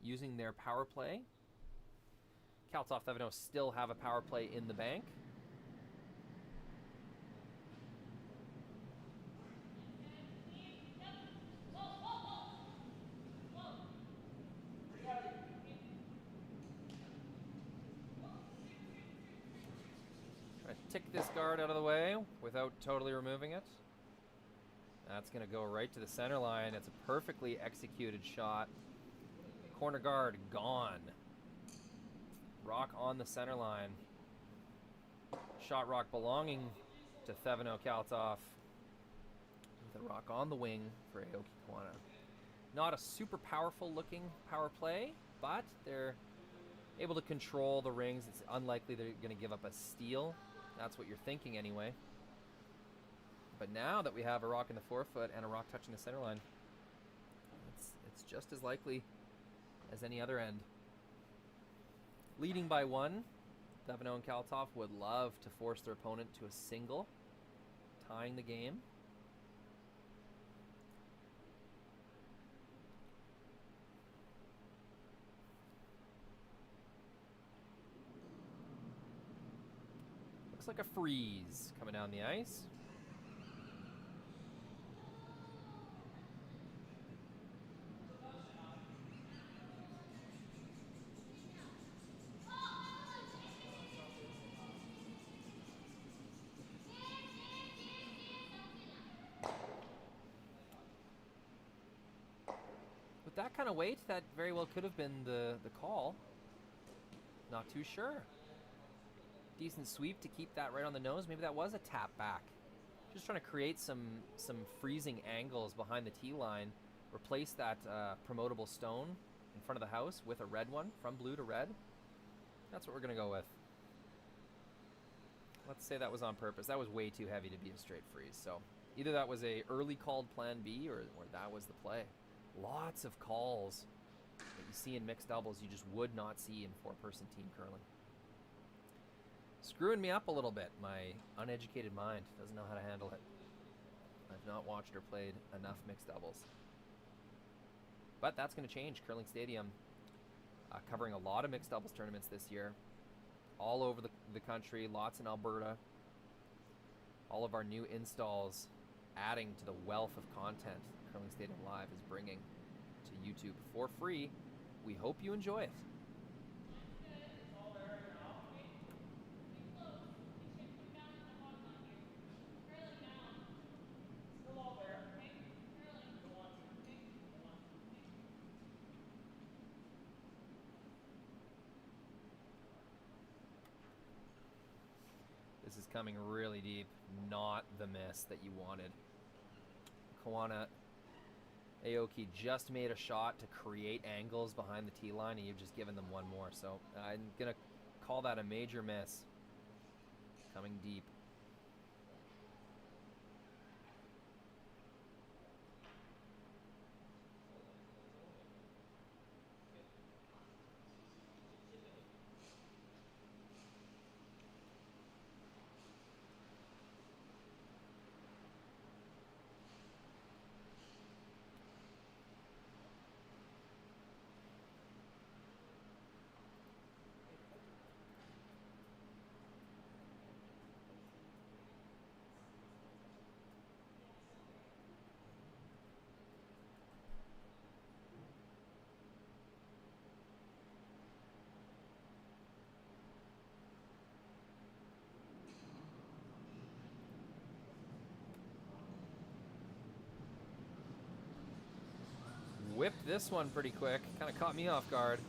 using their power play. Kalthoff Thevenot still have a power play in the bank. Tick this guard out of the way without totally removing it. That's going to go right to the center line. It's a perfectly executed shot. Corner guard gone. Rock on the center line. Shot rock belonging to Thevenot Kalthoff. The rock on the wing for Aoki Koana. Not a super powerful looking power play, but they're able to control the rings. It's unlikely they're going to give up a steal. That's what you're thinking anyway. But now that we have a rock in the forefoot and a rock touching the center line, it's just as likely as any other end. Leading by 1, Thevenot and Kalthoff would love to force their opponent to a single, tying the game. Looks like a freeze coming down the ice. With that kind of weight, that very well could have been the call. Not too sure. Decent sweep to keep that right on the nose. Maybe that was a tap back. Just trying to create some freezing angles behind the tee line. Replace that promotable stone in front of the house with a red one, from blue to red. That's what we're going to go with. Let's say that was on purpose. That was way too heavy to be a straight freeze. So either that was a early called plan B or that was the play. Lots of calls that you see in mixed doubles you just would not see in 4-person team curling. Screwing me up a little bit. My uneducated mind doesn't know how to handle it. I've not watched or played enough mixed doubles. But that's going to change. Curling Stadium covering a lot of mixed doubles tournaments this year. All over the country, lots in Alberta. All of our new installs adding to the wealth of content Curling Stadium Live is bringing to YouTube for free. We hope you enjoy it. This is coming really deep, not the miss that you wanted. Koana Aoki just made a shot to create angles behind the tee line, and you've just given them one more. So I'm going to call that a major miss. Coming deep. Whipped this one pretty quick. Kind of caught me off guard.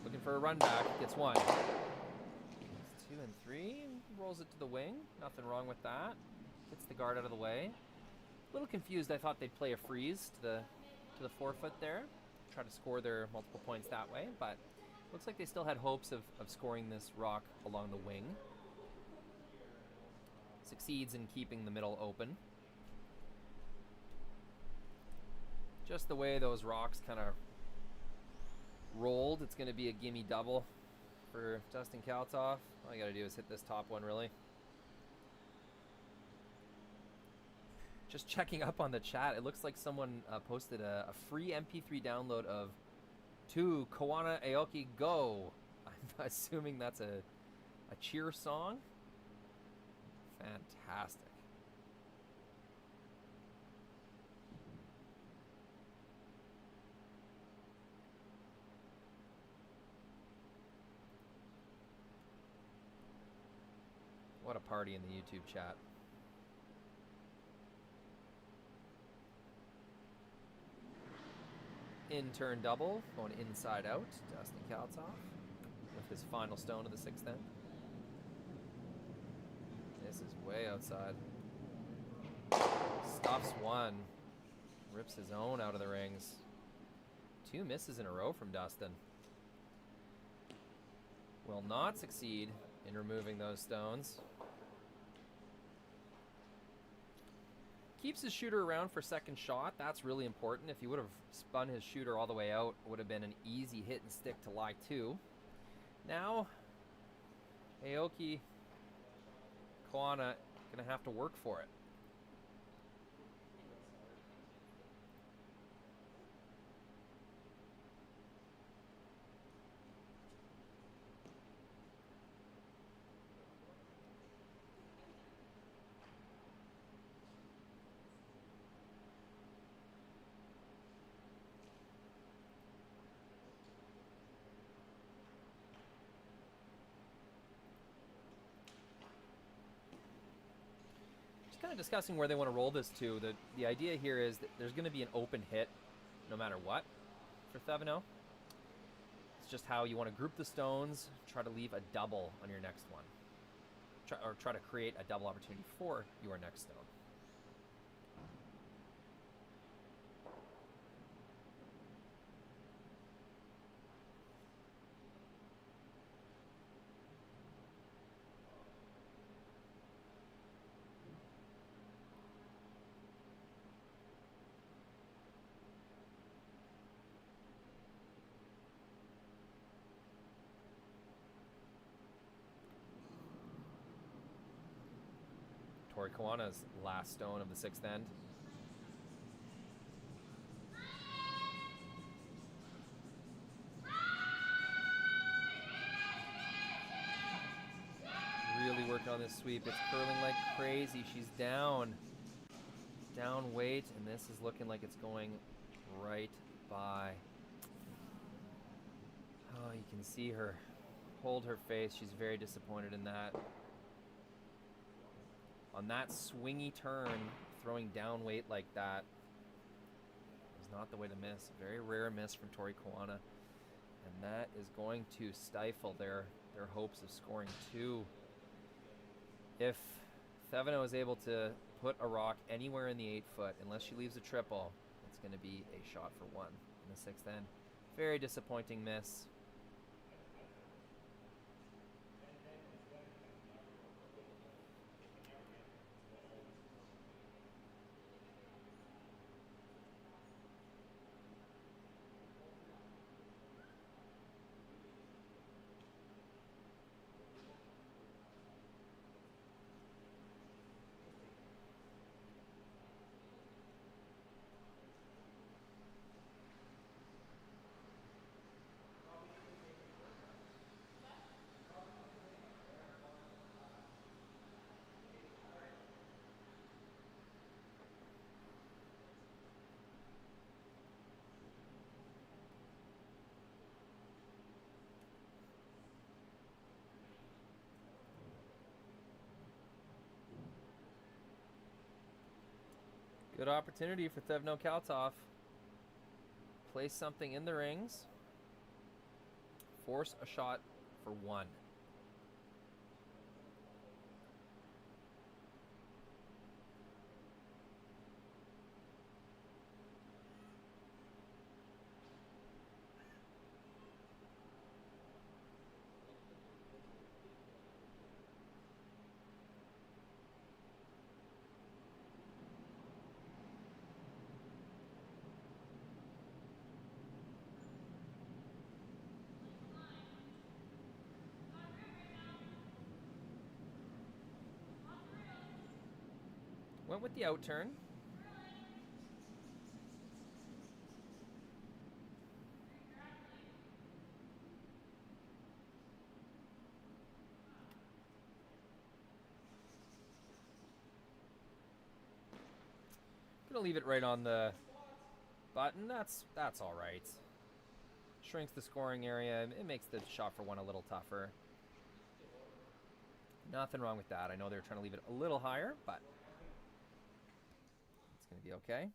Looking for a run back. Gets one. It's 2 and 3. Rolls it to the wing. Nothing wrong with that. Gets the guard out of the way. A little confused. I thought they'd play a freeze to the forefoot there. Try to score their multiple points that way. But looks like they still had hopes of scoring this rock along the wing. Succeeds in keeping the middle open. Just the way those rocks kind of rolled, it's going to be a gimme double for Dustin Kalthoff. All you got to do is hit this top one, really. Just checking up on the chat, it looks like someone posted a free MP3 download of "To Koana Aoki Go." I'm assuming that's a cheer song. Fantastic. What a party in the YouTube chat. In turn double, going inside out. Dustin Kalthoff with his final stone of the 6th end. This is way outside. Stuffs one. Rips his own out of the rings. 2 misses in a row from Dustin. Will not succeed in removing those stones. Keeps his shooter around for second shot. That's really important. If he would have spun his shooter all the way out, it would have been an easy hit and stick to lie 2. Now, Aoki, Koana, gonna have to work for it. Kind of discussing where they want to roll this to. The idea here is that there's going to be an open hit no matter what for Thevenot. It's just how you want to group the stones, try to leave a double on your next one. Try to create a double opportunity for your next stone. Tori Koana's last stone of the 6th end. Really working on this sweep. It's curling like crazy. She's down. Down weight, and this is looking like it's going right by. Oh, you can see her hold her face. She's very disappointed in that. On that swingy turn, throwing down weight like that is not the way to miss. Very rare miss from Tori Koana. And that is going to stifle their hopes of scoring 2. If Thevenot is able to put a rock anywhere in the 8-foot. Unless she leaves a triple, it's going to be a shot for 1 in the 6th end. Very disappointing miss. Good opportunity for Thevenot Kalthoff. Place something in the rings. Force a shot for 1. Went with the outturn. Gonna leave it right on the button. That's all right. Shrinks the scoring area. It makes the shot for 1 a little tougher. Nothing wrong with that. I know they were trying to leave it a little higher, but it's going to be okay.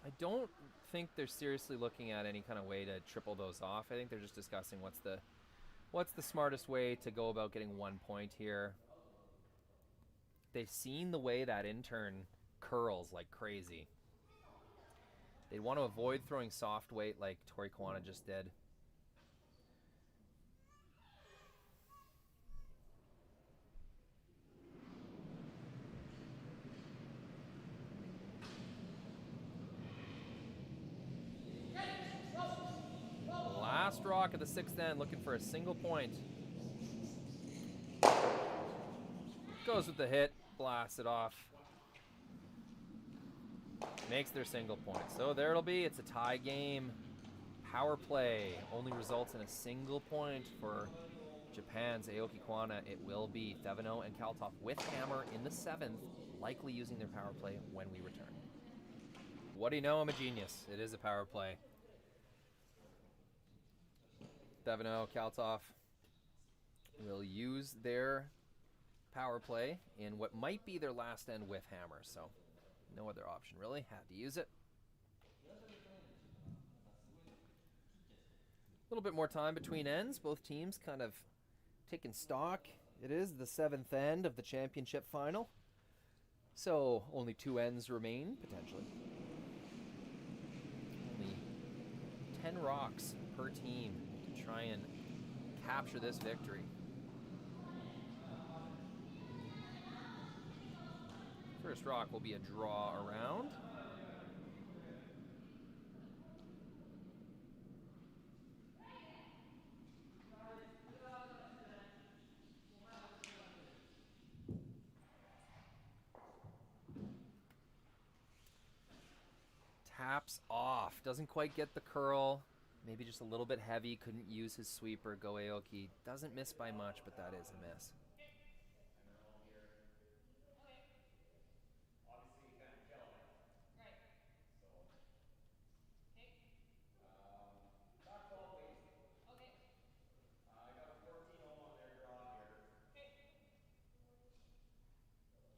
I don't think they're seriously looking at any kind of way to triple those off. I think they're just discussing what's the smartest way to go about getting 1 point here. They've seen the way that intern curls like crazy. They want to avoid throwing soft weight like Tori Koana just did. Last rock of the 6th end, looking for a single point. Goes with the hit, blasts it off. Makes their single point. So there it'll be. It's a tie game. Power play only results in a single point for Japan's Aoki Koana. It will be Thevenot and Kalthoff with hammer in the 7th, likely using their power play when we return. What do you know? I'm a genius. It is a power play. Thevenot, Kalthoff will use their power play in what might be their last end with hammer, so no other option really. Had to use it. A little bit more time between ends. Both teams kind of taking stock. It is the 7th end of the championship final, so only 2 ends remain potentially. Only 10 rocks per team to try and capture this victory. First rock will be a draw around. Taps off. Doesn't quite get the curl. Maybe just a little bit heavy. Couldn't use his sweeper. Go Aoki. Doesn't miss by much, but that is a miss. And they're all here. Okay. Obviously, you can't kill them. Right. So, Okay. about 12 leads. Okay. I got a 14 ohm on their draw here. Okay.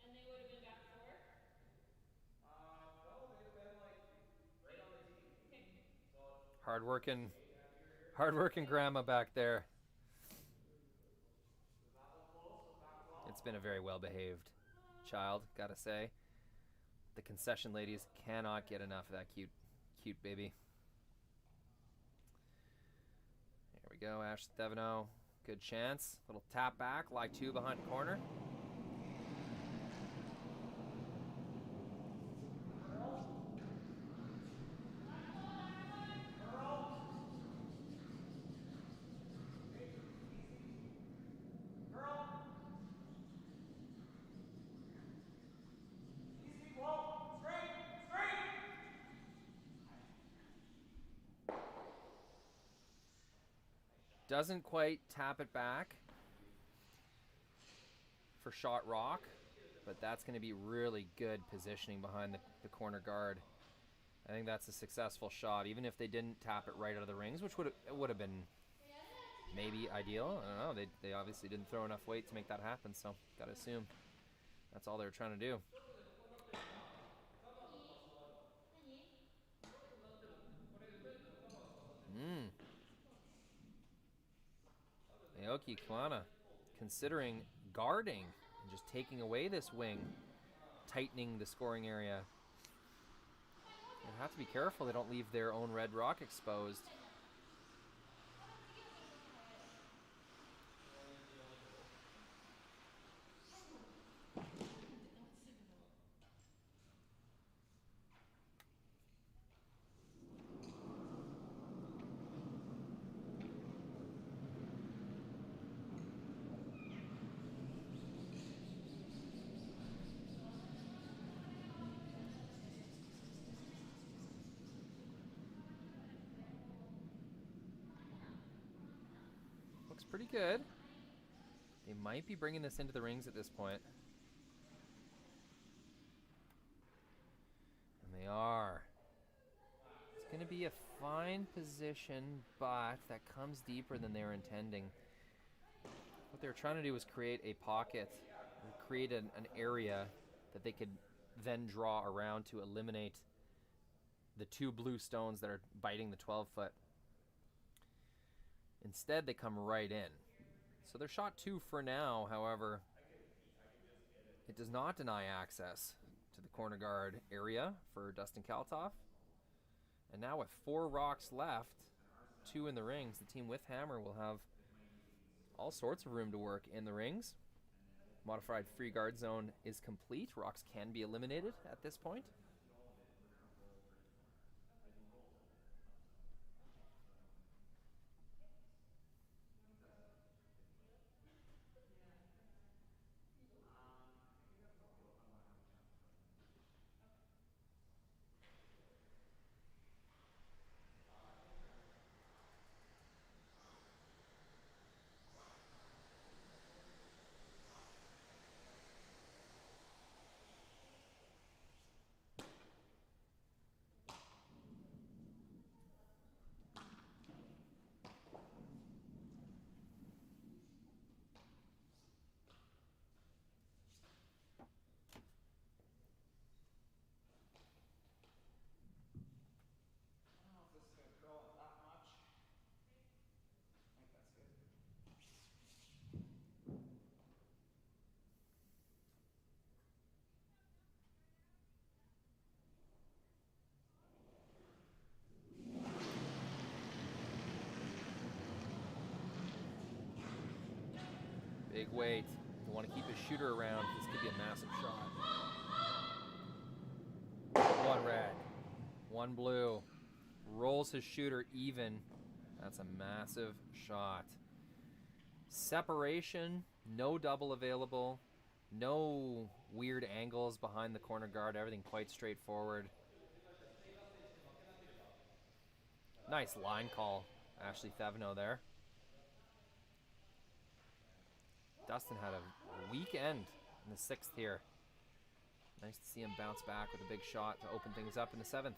And they would have been back 4? No, they'd have been like right on the tee. Okay. So, Hardworking, hey, happy you're here. hardworking grandma back there. Does that look close? Was that well? It's been a very well-behaved child, gotta say. The concession ladies cannot get enough of that cute baby. There we go, Ash Thevenot. Good chance. Little tap back, lie 2 behind corner. Doesn't quite tap it back for shot rock, but that's going to be really good positioning behind the corner guard. I think that's a successful shot, even if they didn't tap it right out of the rings, which would have been maybe ideal. I don't know. They obviously didn't throw enough weight to make that happen, so got to assume that's all they were trying to do. Aoki Koana considering guarding and just taking away this wing, tightening the scoring area. They have to be careful they don't leave their own red rock exposed. Looks pretty good. They might be bringing this into the rings at this point. And they are. It's going to be a fine position, but that comes deeper than they were intending. What they're trying to do is create a pocket, create an area that they could then draw around to eliminate the 2 blue stones that are biting the 12-foot. Instead, they come right in. So they're shot 2 for now, however, it does not deny access to the corner guard area for Dustin Kalthoff. And now with 4 rocks left, 2 in the rings, the team with hammer will have all sorts of room to work in the rings. Modified free guard zone is complete. Rocks can be eliminated at this point. Big weight. You want to keep his shooter around. This could be a massive shot. One blue. Rolls his shooter even. That's a massive shot. Separation. No double available. No weird angles behind the corner guard. Everything quite straightforward. Nice line call, Ashley Thevenot there. Dustin had a weekend in the 6th here. Nice to see him bounce back with a big shot to open things up in the 7th.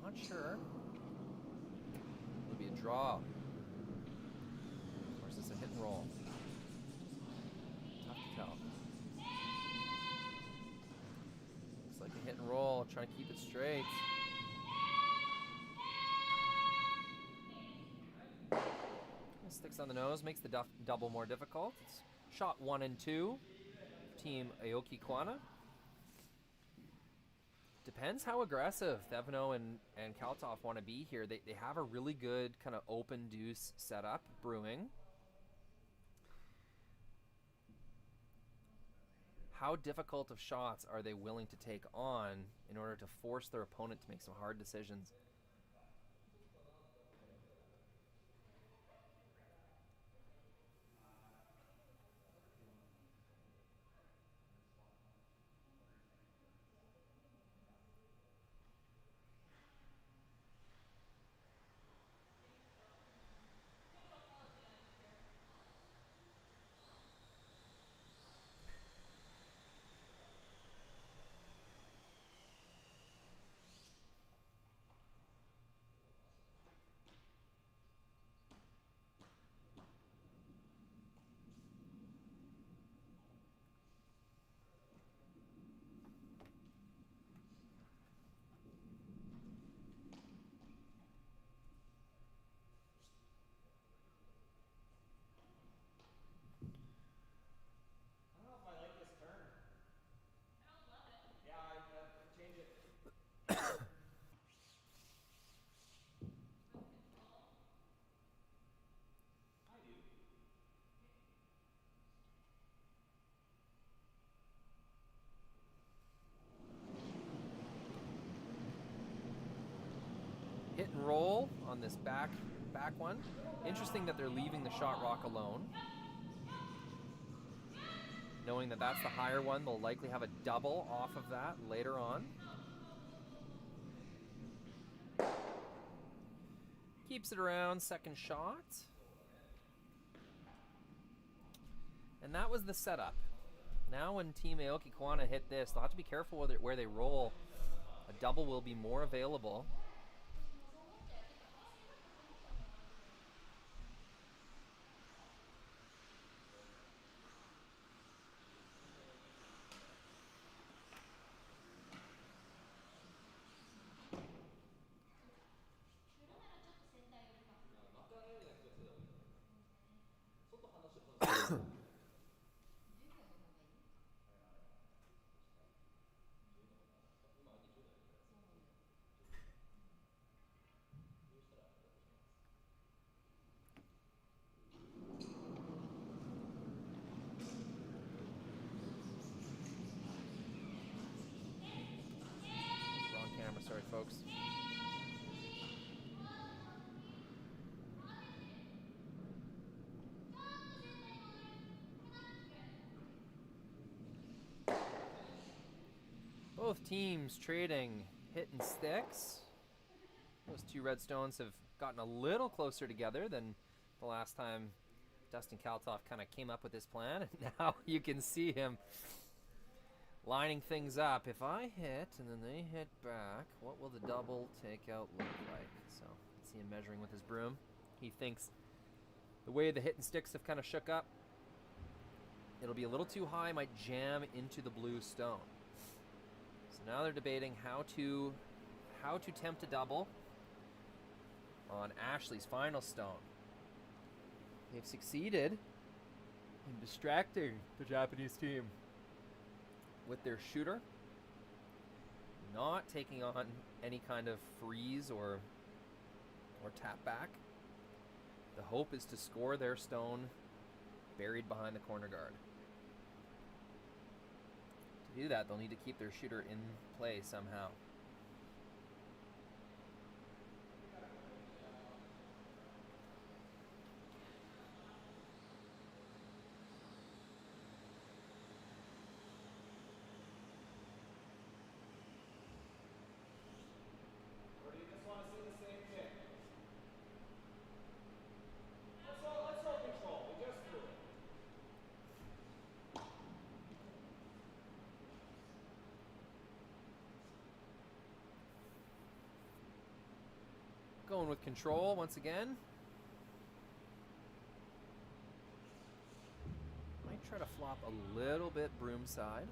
Not sure. It'll be a draw. Of course, it's a hit and roll. Tough to tell. Looks like a hit and roll, trying to keep it straight. Sticks on the nose, makes the double more difficult. It's shot 1 and 2. Team Aoki Koana. Depends how aggressive Thevenot and Kalthoff want to be here. They have a really good kind of open deuce setup brewing. How difficult of shots are they willing to take on in order to force their opponent to make some hard decisions? Hit and roll on this back one. Interesting that they're leaving the shot rock alone. Knowing that that's the higher one, they'll likely have a double off of that later on. Keeps it around, second shot. And that was the setup. Now when Team Aoki Koana hit this, they'll have to be careful where they roll. A double will be more available. folks. Both teams trading hit and sticks. Those two Redstones have gotten a little closer together than the last time Dustin Kalthoff kind of came up with this plan. And now you can see him lining things up. If I hit and then they hit back, what will the double takeout look like? So you can see him measuring with his broom. He thinks the way the hit and sticks have kind of shook up, it'll be a little too high, might jam into the blue stone. So now they're debating how to tempt a double on Ashley's final stone. They've succeeded in distracting the Japanese team with their shooter, not taking on any kind of freeze or tap back. The hope is to score their stone buried behind the corner guard. To do that, they'll need to keep their shooter in play somehow. Or do you just want to see the same thing? Let's roll control. We just threw it. Going with control once again. Might try to flop a little bit broom side.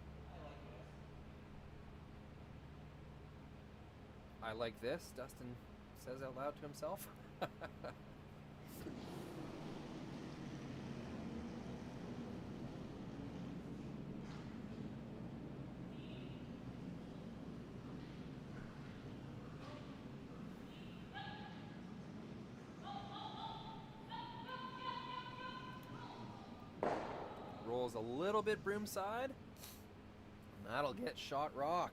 I like this, Dustin says out loud to himself. Rolls a little bit broom side, and that'll get shot rock.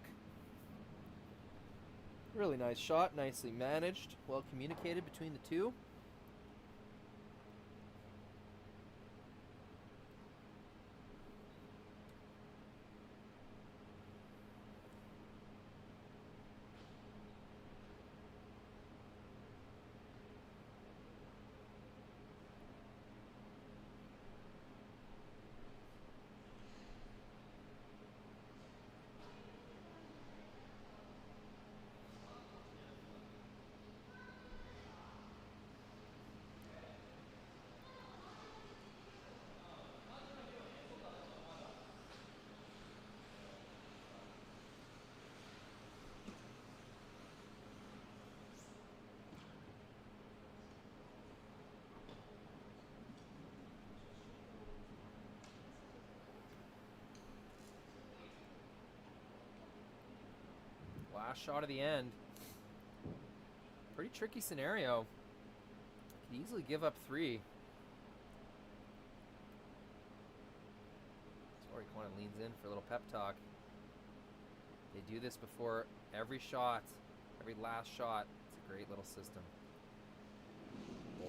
Really nice shot, nicely managed, well communicated between the two. Last shot of the end. Pretty tricky scenario. Could easily give up 3. Tori Koana leans in for a little pep talk. They do this before every shot, every last shot. It's a great little system.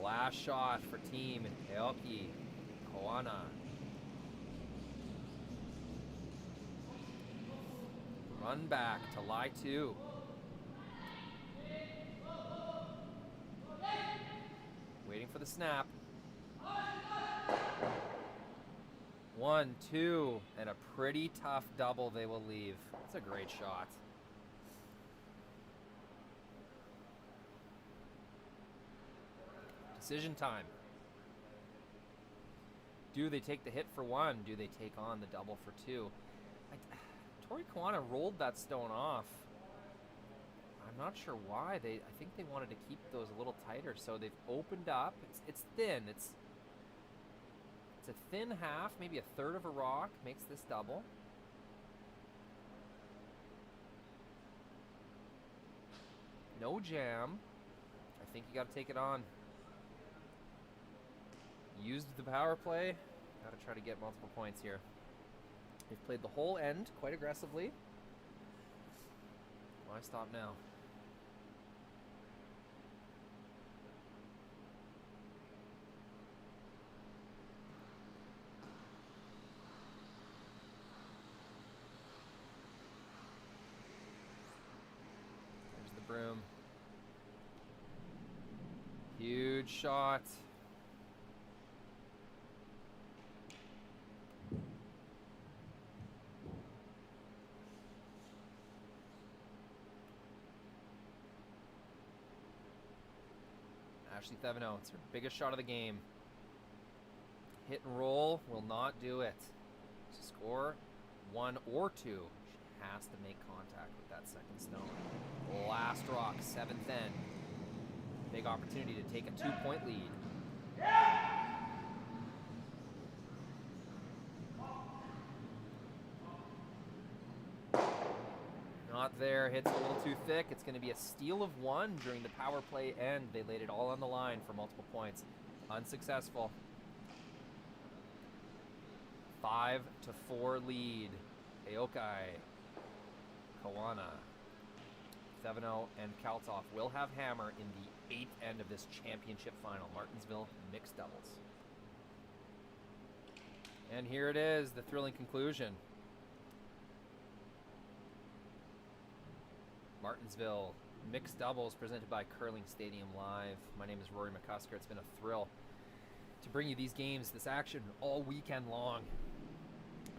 Last shot for team Aoki, Koana. Run back to lie 2. Waiting for the snap. 1, 2, and a pretty tough double they will leave. That's a great shot. Decision time. Do they take the hit for 1? Do they take on the double for 2? Tori Koana rolled that stone off. I'm not sure why. I think they wanted to keep those a little tighter, so they've opened up. It's thin. It's a thin half, maybe a third of a rock makes this double. No jam. I think you got to take it on. Used the power play. Got to try to get multiple points here. They've played the whole end quite aggressively. Why stop now? room. Huge shot. Ashley Thevenot, it's her biggest shot of the game. Hit and roll will not do it. To score 1 or 2, she has to make contact with that second stone. Last rock, 7th end. Big opportunity to take a 2-point lead. Not there, hits a little too thick. It's going to be a steal of 1 during the power play end. They laid it all on the line for multiple points. Unsuccessful. 5-4 lead. Aoki, Koana, Thevenot, and Kalthoff will have hammer in the 8th end of this championship final. Martensville mixed doubles. And here it is, the thrilling conclusion. Martensville mixed doubles presented by Curling Stadium Live. My name is Rory McCusker. It's been a thrill to bring you these games, this action all weekend long.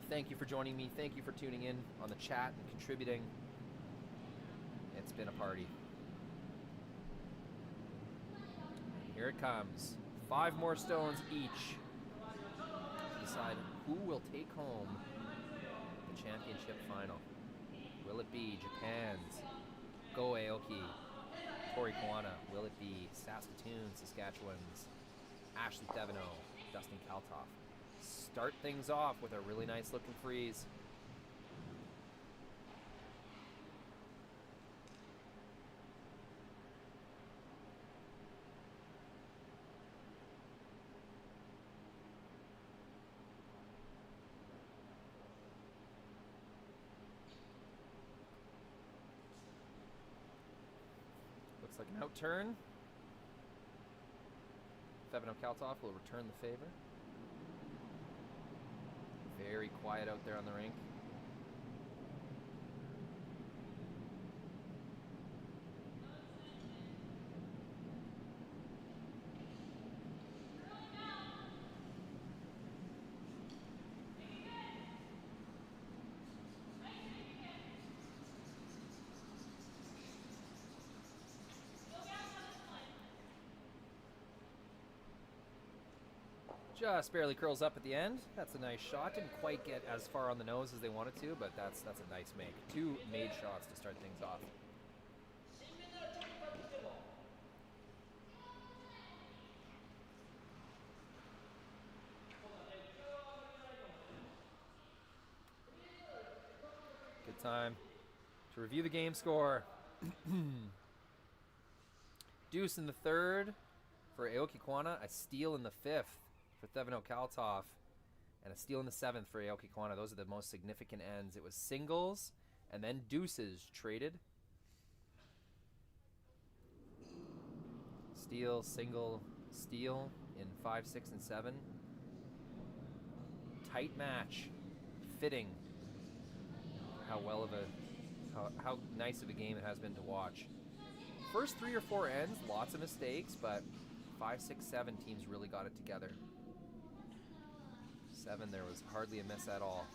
Thank you for joining me. Thank you for tuning in on the chat and contributing. It's been a party. Here it comes. 5 more stones each to decide who will take home the championship final. Will it be Japan's Go Aoki, Tori Koana? Will it be Saskatoon, Saskatchewan's Ashley Thevenot, Dustin Kalthoff? Start things off with a really nice looking freeze. Looks like an outturn. Thevenot Kalthoff will return the favor. Very quiet out there on the rink. Just barely curls up at the end. That's a nice shot. Didn't quite get as far on the nose as they wanted to, but that's a nice make. 2 made shots to start things off. Good time to review the game score. Deuce in the 3rd for Aoki Koana, a steal in the 5th for Thevenot Kalthoff, and a steal in the 7th for Aoki Koana. Those are the most significant ends. It was singles and then deuces traded. Steal, single, steal in 5, 6, and 7. Tight match, fitting. How nice of a game it has been to watch. First 3 or 4 ends, lots of mistakes, but 5, 6, 7 teams really got it together. 7, there was hardly a miss at all.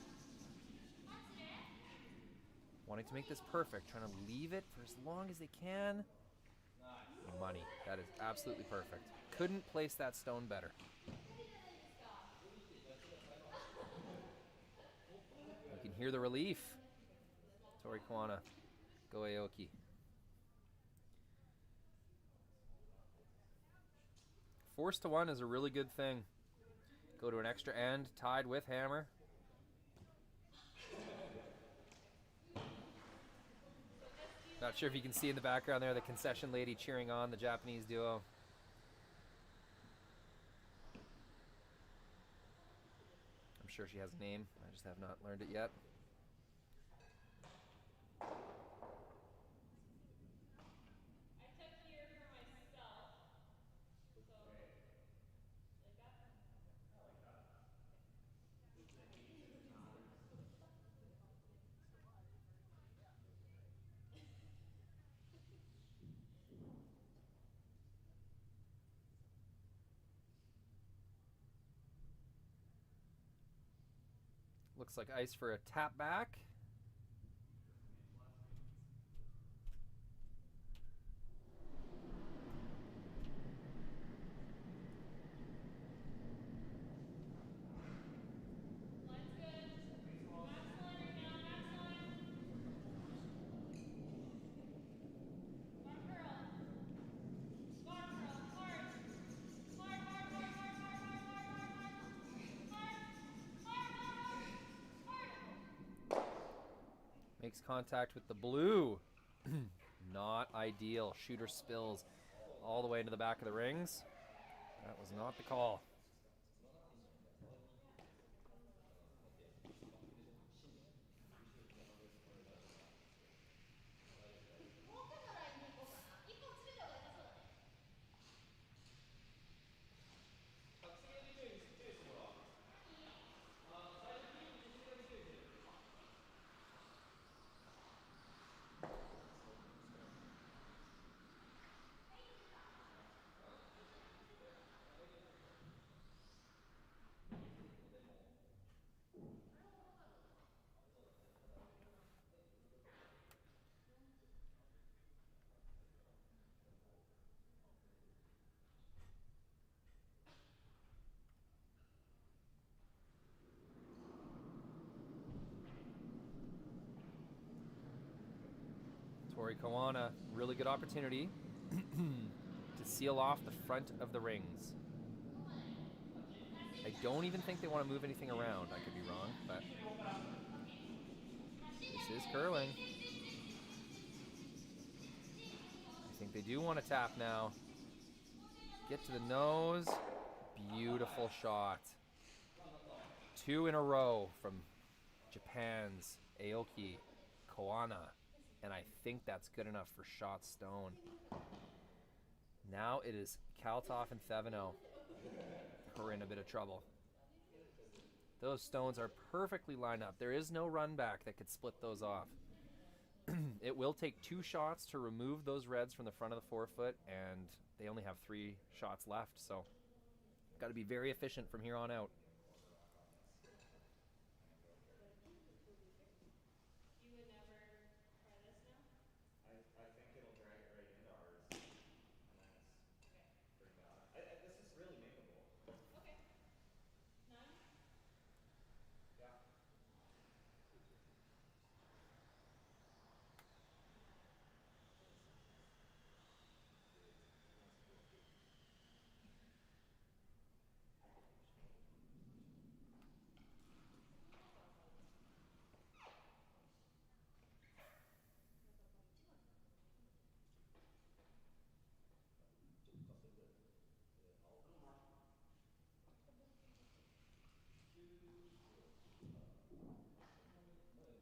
Wanting to make this perfect, trying to leave it for as long as they can. Money. That is absolutely perfect. Couldn't place that stone better. You can hear the relief. Tori Koana, Go Aoki. Forced to 1 is a really good thing. Go to an extra end, tied with hammer. Not sure if you can see in the background there the concession lady cheering on the Japanese duo. I'm sure she has a name. I just have not learned it yet. Looks like ice for a tap back. Line's good. Max line right now, max line. Farm curl. Farm curl. Hard. Hard, hard, hard, hard, hard, hard, hard, hard, hard. Hard. Hard, hard, hard. Hard. Makes contact with the blue. Not ideal. Shooter spills all the way into the back of the rings. That was not the call. Tori Koana, really good opportunity to seal off the front of the rings. I don't even think they want to move anything around. I could be wrong, but this is curling. I think they do want to tap now. Get to the nose. Beautiful shot. 2 in a row from Japan's Aoki, Koana. And I think that's good enough for shot stone. Now it is Kalthoff and Thevenot who are in a bit of trouble. Those stones are perfectly lined up. There is no run back that could split those off. It will take 2 shots to remove those reds from the front of the forefoot, and they only have 3 shots left, so got to be very efficient from here on out. You would never try this now? I think it'll drag it right into ours, and then it's pretty bad. This is really makeable. Okay. None? Yeah.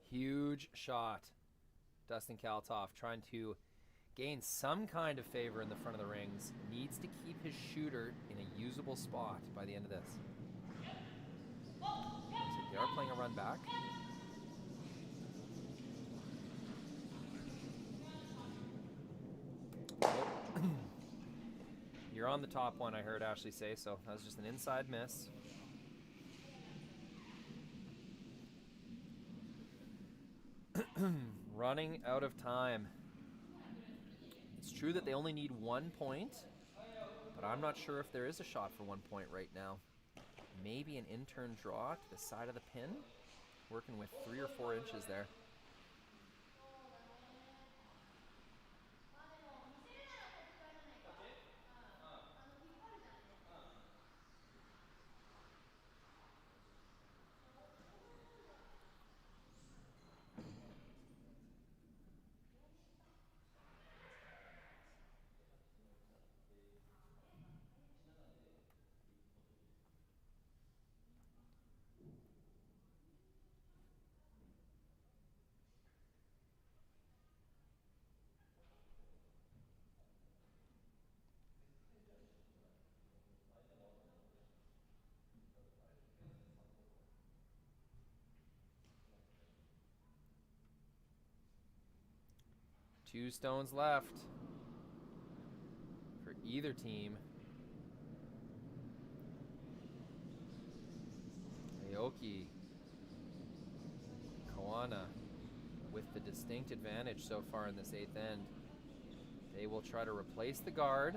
Huge shot. Dustin Kalthoff trying to gain some kind of favor in the front of the rings. Needs to keep his shooter in a usable spot by the end of this. They are playing a run back. You're on the top one, I heard Ashley say, so that was just an inside miss. Running out of time. It's true that they only need 1 point, but I'm not sure if there is a shot for 1 point right now. Maybe an in-turn draw to the side of the pin. Working with 3 or 4 inches there. Two stones left for either team. Aoki Koana with the distinct advantage so far in this 8th end. They will try to replace the guard.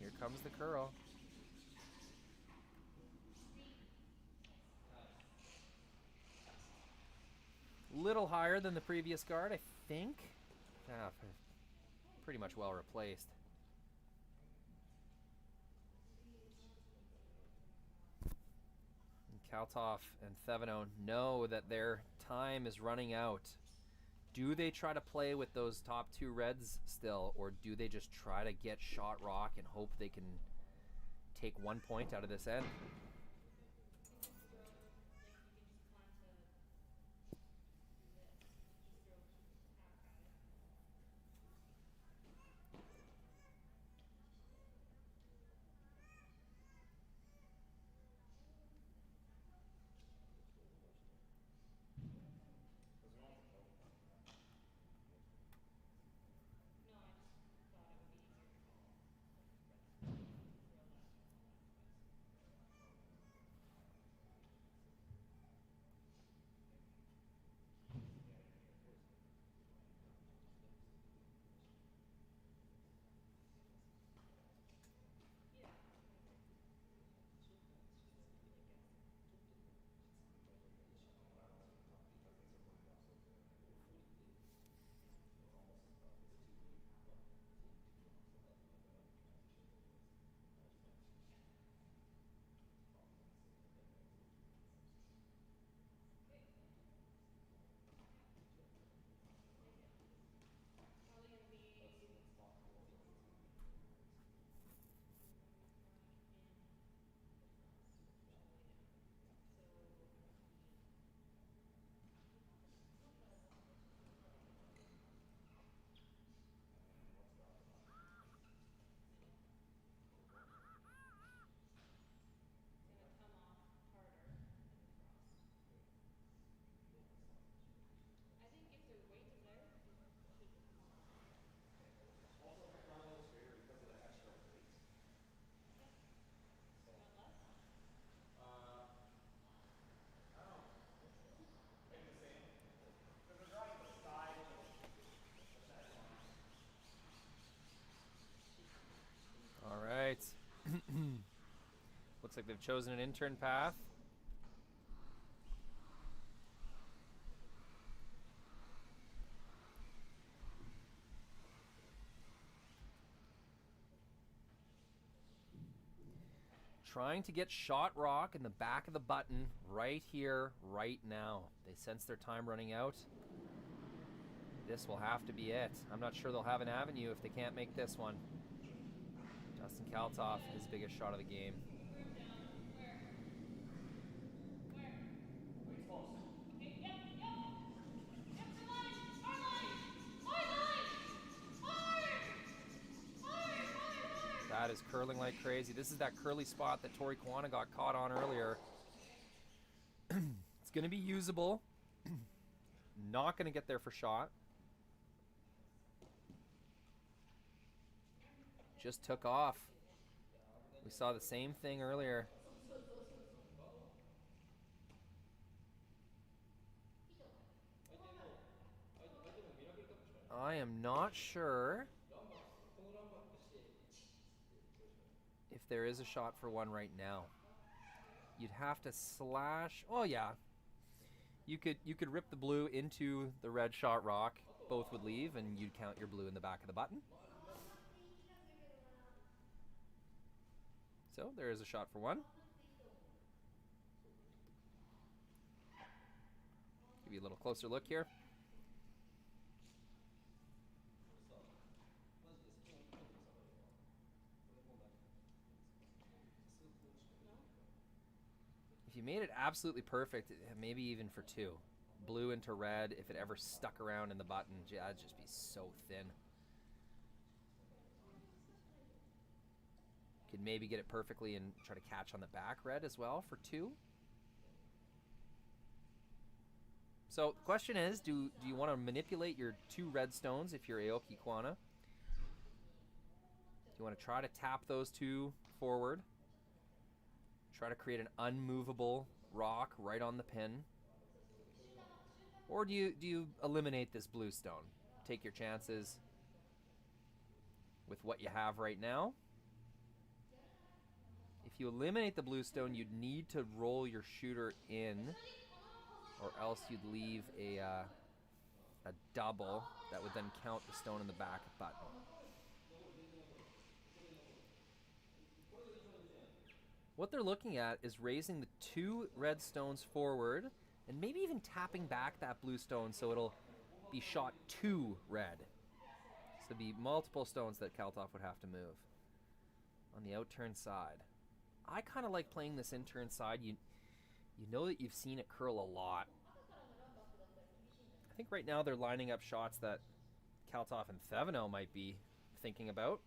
Here comes the curl. Little higher than the previous guard, I think. Pretty much well replaced. Kalthoff and Thevenot know that their time is running out. Do they try to play with those top 2 reds still, or do they just try to get shot rock and hope they can take 1 point out of this end? Looks like they've chosen an intern path. Trying to get shot rock in the back of the button right here, right now. They sense their time running out. This will have to be it. I'm not sure they'll have an avenue if they can't make this one. Dustin Kalthoff, his biggest shot of the game. That is curling like crazy. This is that curly spot that Tori Koana got caught on earlier. It's going to be usable. Not going to get there for shot. Just took off. We saw the same thing earlier. I am not sure if there is a shot for one right now. You'd have to slash. Oh yeah, you could rip the blue into the red shot rock. Both would leave, and you'd count your blue in the back of the button. So there is a shot for one. Give you a little closer look here. If you made it absolutely perfect, maybe even for two. Blue into red, if it ever stuck around in the button, that'd just be so thin. Could maybe get it perfectly and try to catch on the back red as well for two. So the question is, do you want to manipulate your two red stones if you're Aoki Koana? Do you want to try to tap those two forward? Try to create an unmovable rock right on the pin. Or do you eliminate this blue stone? Take your chances with what you have right now. If you eliminate the blue stone, you'd need to roll your shooter in, or else you'd leave a double that would then count the stone in the back button. What they're looking at is raising the 2 red stones forward and maybe even tapping back that blue stone so it'll be shot 2 red. So it'd be multiple stones that Kalthoff would have to move. On the out-turn side. I kind of like playing this in-turn side. You know that you've seen it curl a lot. I think right now they're lining up shots that Kalthoff and Thevenot might be thinking about.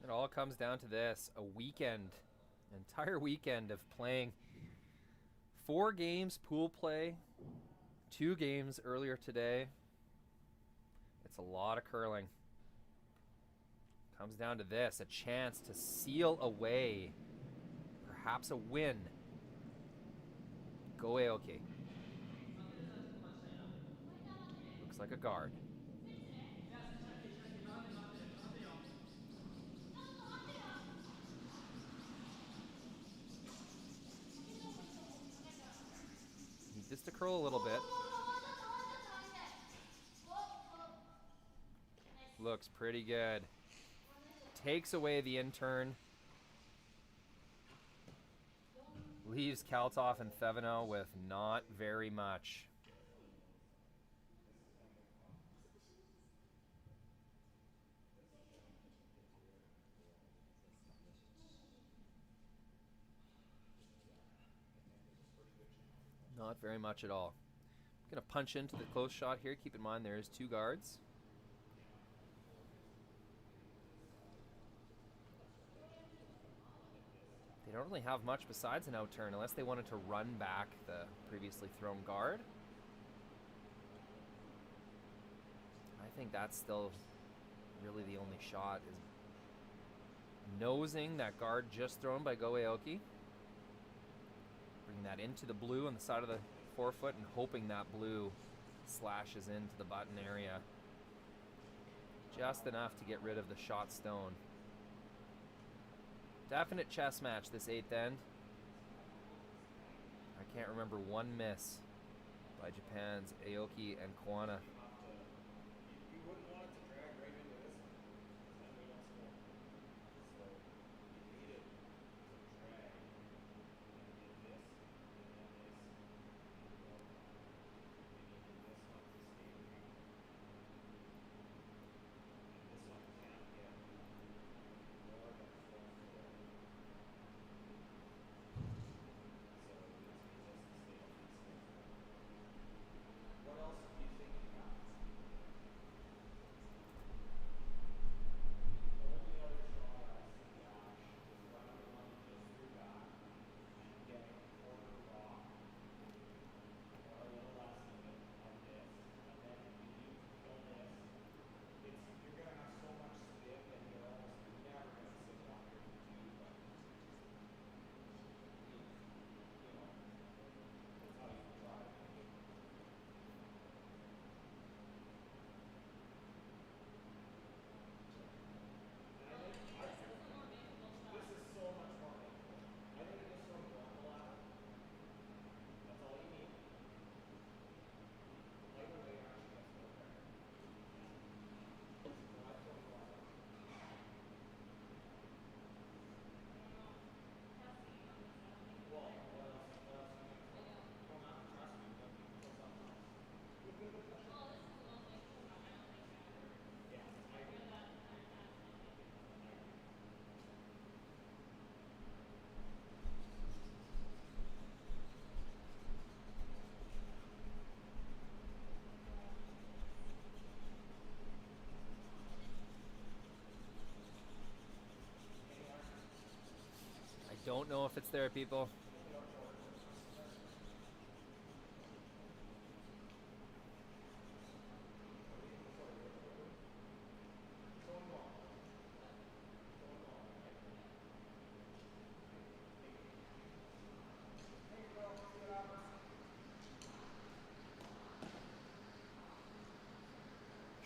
It all comes down to this, a weekend, an entire weekend of playing 4 games pool play, 2 games earlier today. It's a lot of curling. Comes down to this, a chance to seal away perhaps a win. Go Aoki. Looks like a guard. Need this to curl a little bit. Looks pretty good. Takes away the in-turn. Leaves Kalthoff and Thevenot with not very much. Not very much at all. I'm going to punch into the close shot here. Keep in mind there is 2 guards. They don't really have much besides an out-turn unless they wanted to run back the previously thrown guard. I think that's still really the only shot, is nosing that guard just thrown by Go Aoki. Bringing that into the blue on the side of the forefoot and hoping that blue slashes into the button area. Just enough to get rid of the shot stone. Definite chess match this 8th end. I can't remember one miss by Japan's Aoki and Koana. You wouldn't want it to drag right into this one. Then we don't score. So you need it to drag. And get this, and then this. And this one to stay with you. And this one can't get more than 4 4. So this means us to stay on this one. What else do you think you have? Don't know if it's there, people.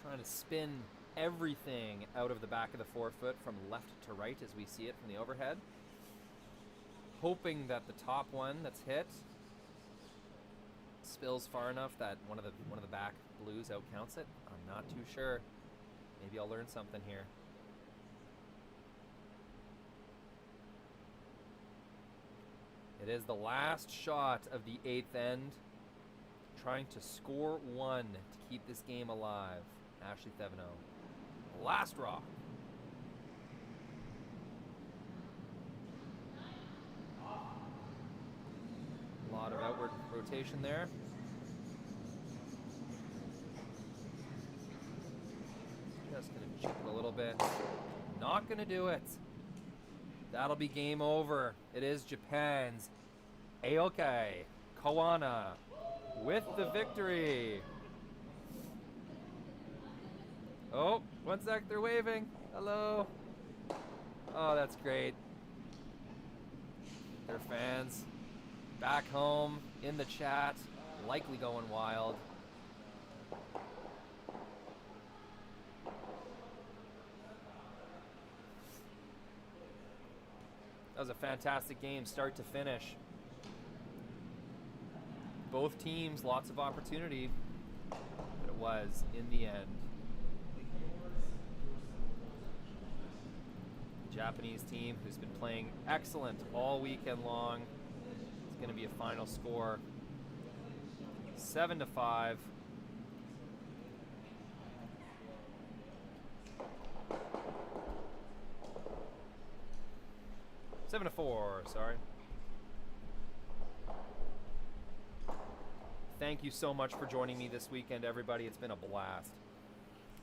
Trying to spin everything out of the back of the forefoot from left to right as we see it from the overhead. Hoping that the top one that's hit spills far enough that one of the back blues out counts it. I'm not too sure. Maybe I'll learn something here. It is the last shot of the 8th end. Trying to score one to keep this game alive. Ashley Thevenot. Last rock. A lot of outward rotation there. Just going to chip it a little bit. Not going to do it. That'll be game over. It is Japan's Aoki Koana with the victory. Oh, one sec, they're waving. Hello. Oh, that's great. Their fans back home in the chat, likely going wild. That was a fantastic game, start to finish. Both teams, lots of opportunity, but it was in the end. The Japanese team, who's been playing excellent all weekend long, is going to be a final score 7-5. Seven to 4, sorry. Thank you so much for joining me this weekend, everybody. It's been a blast.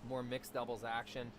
More mixed doubles action.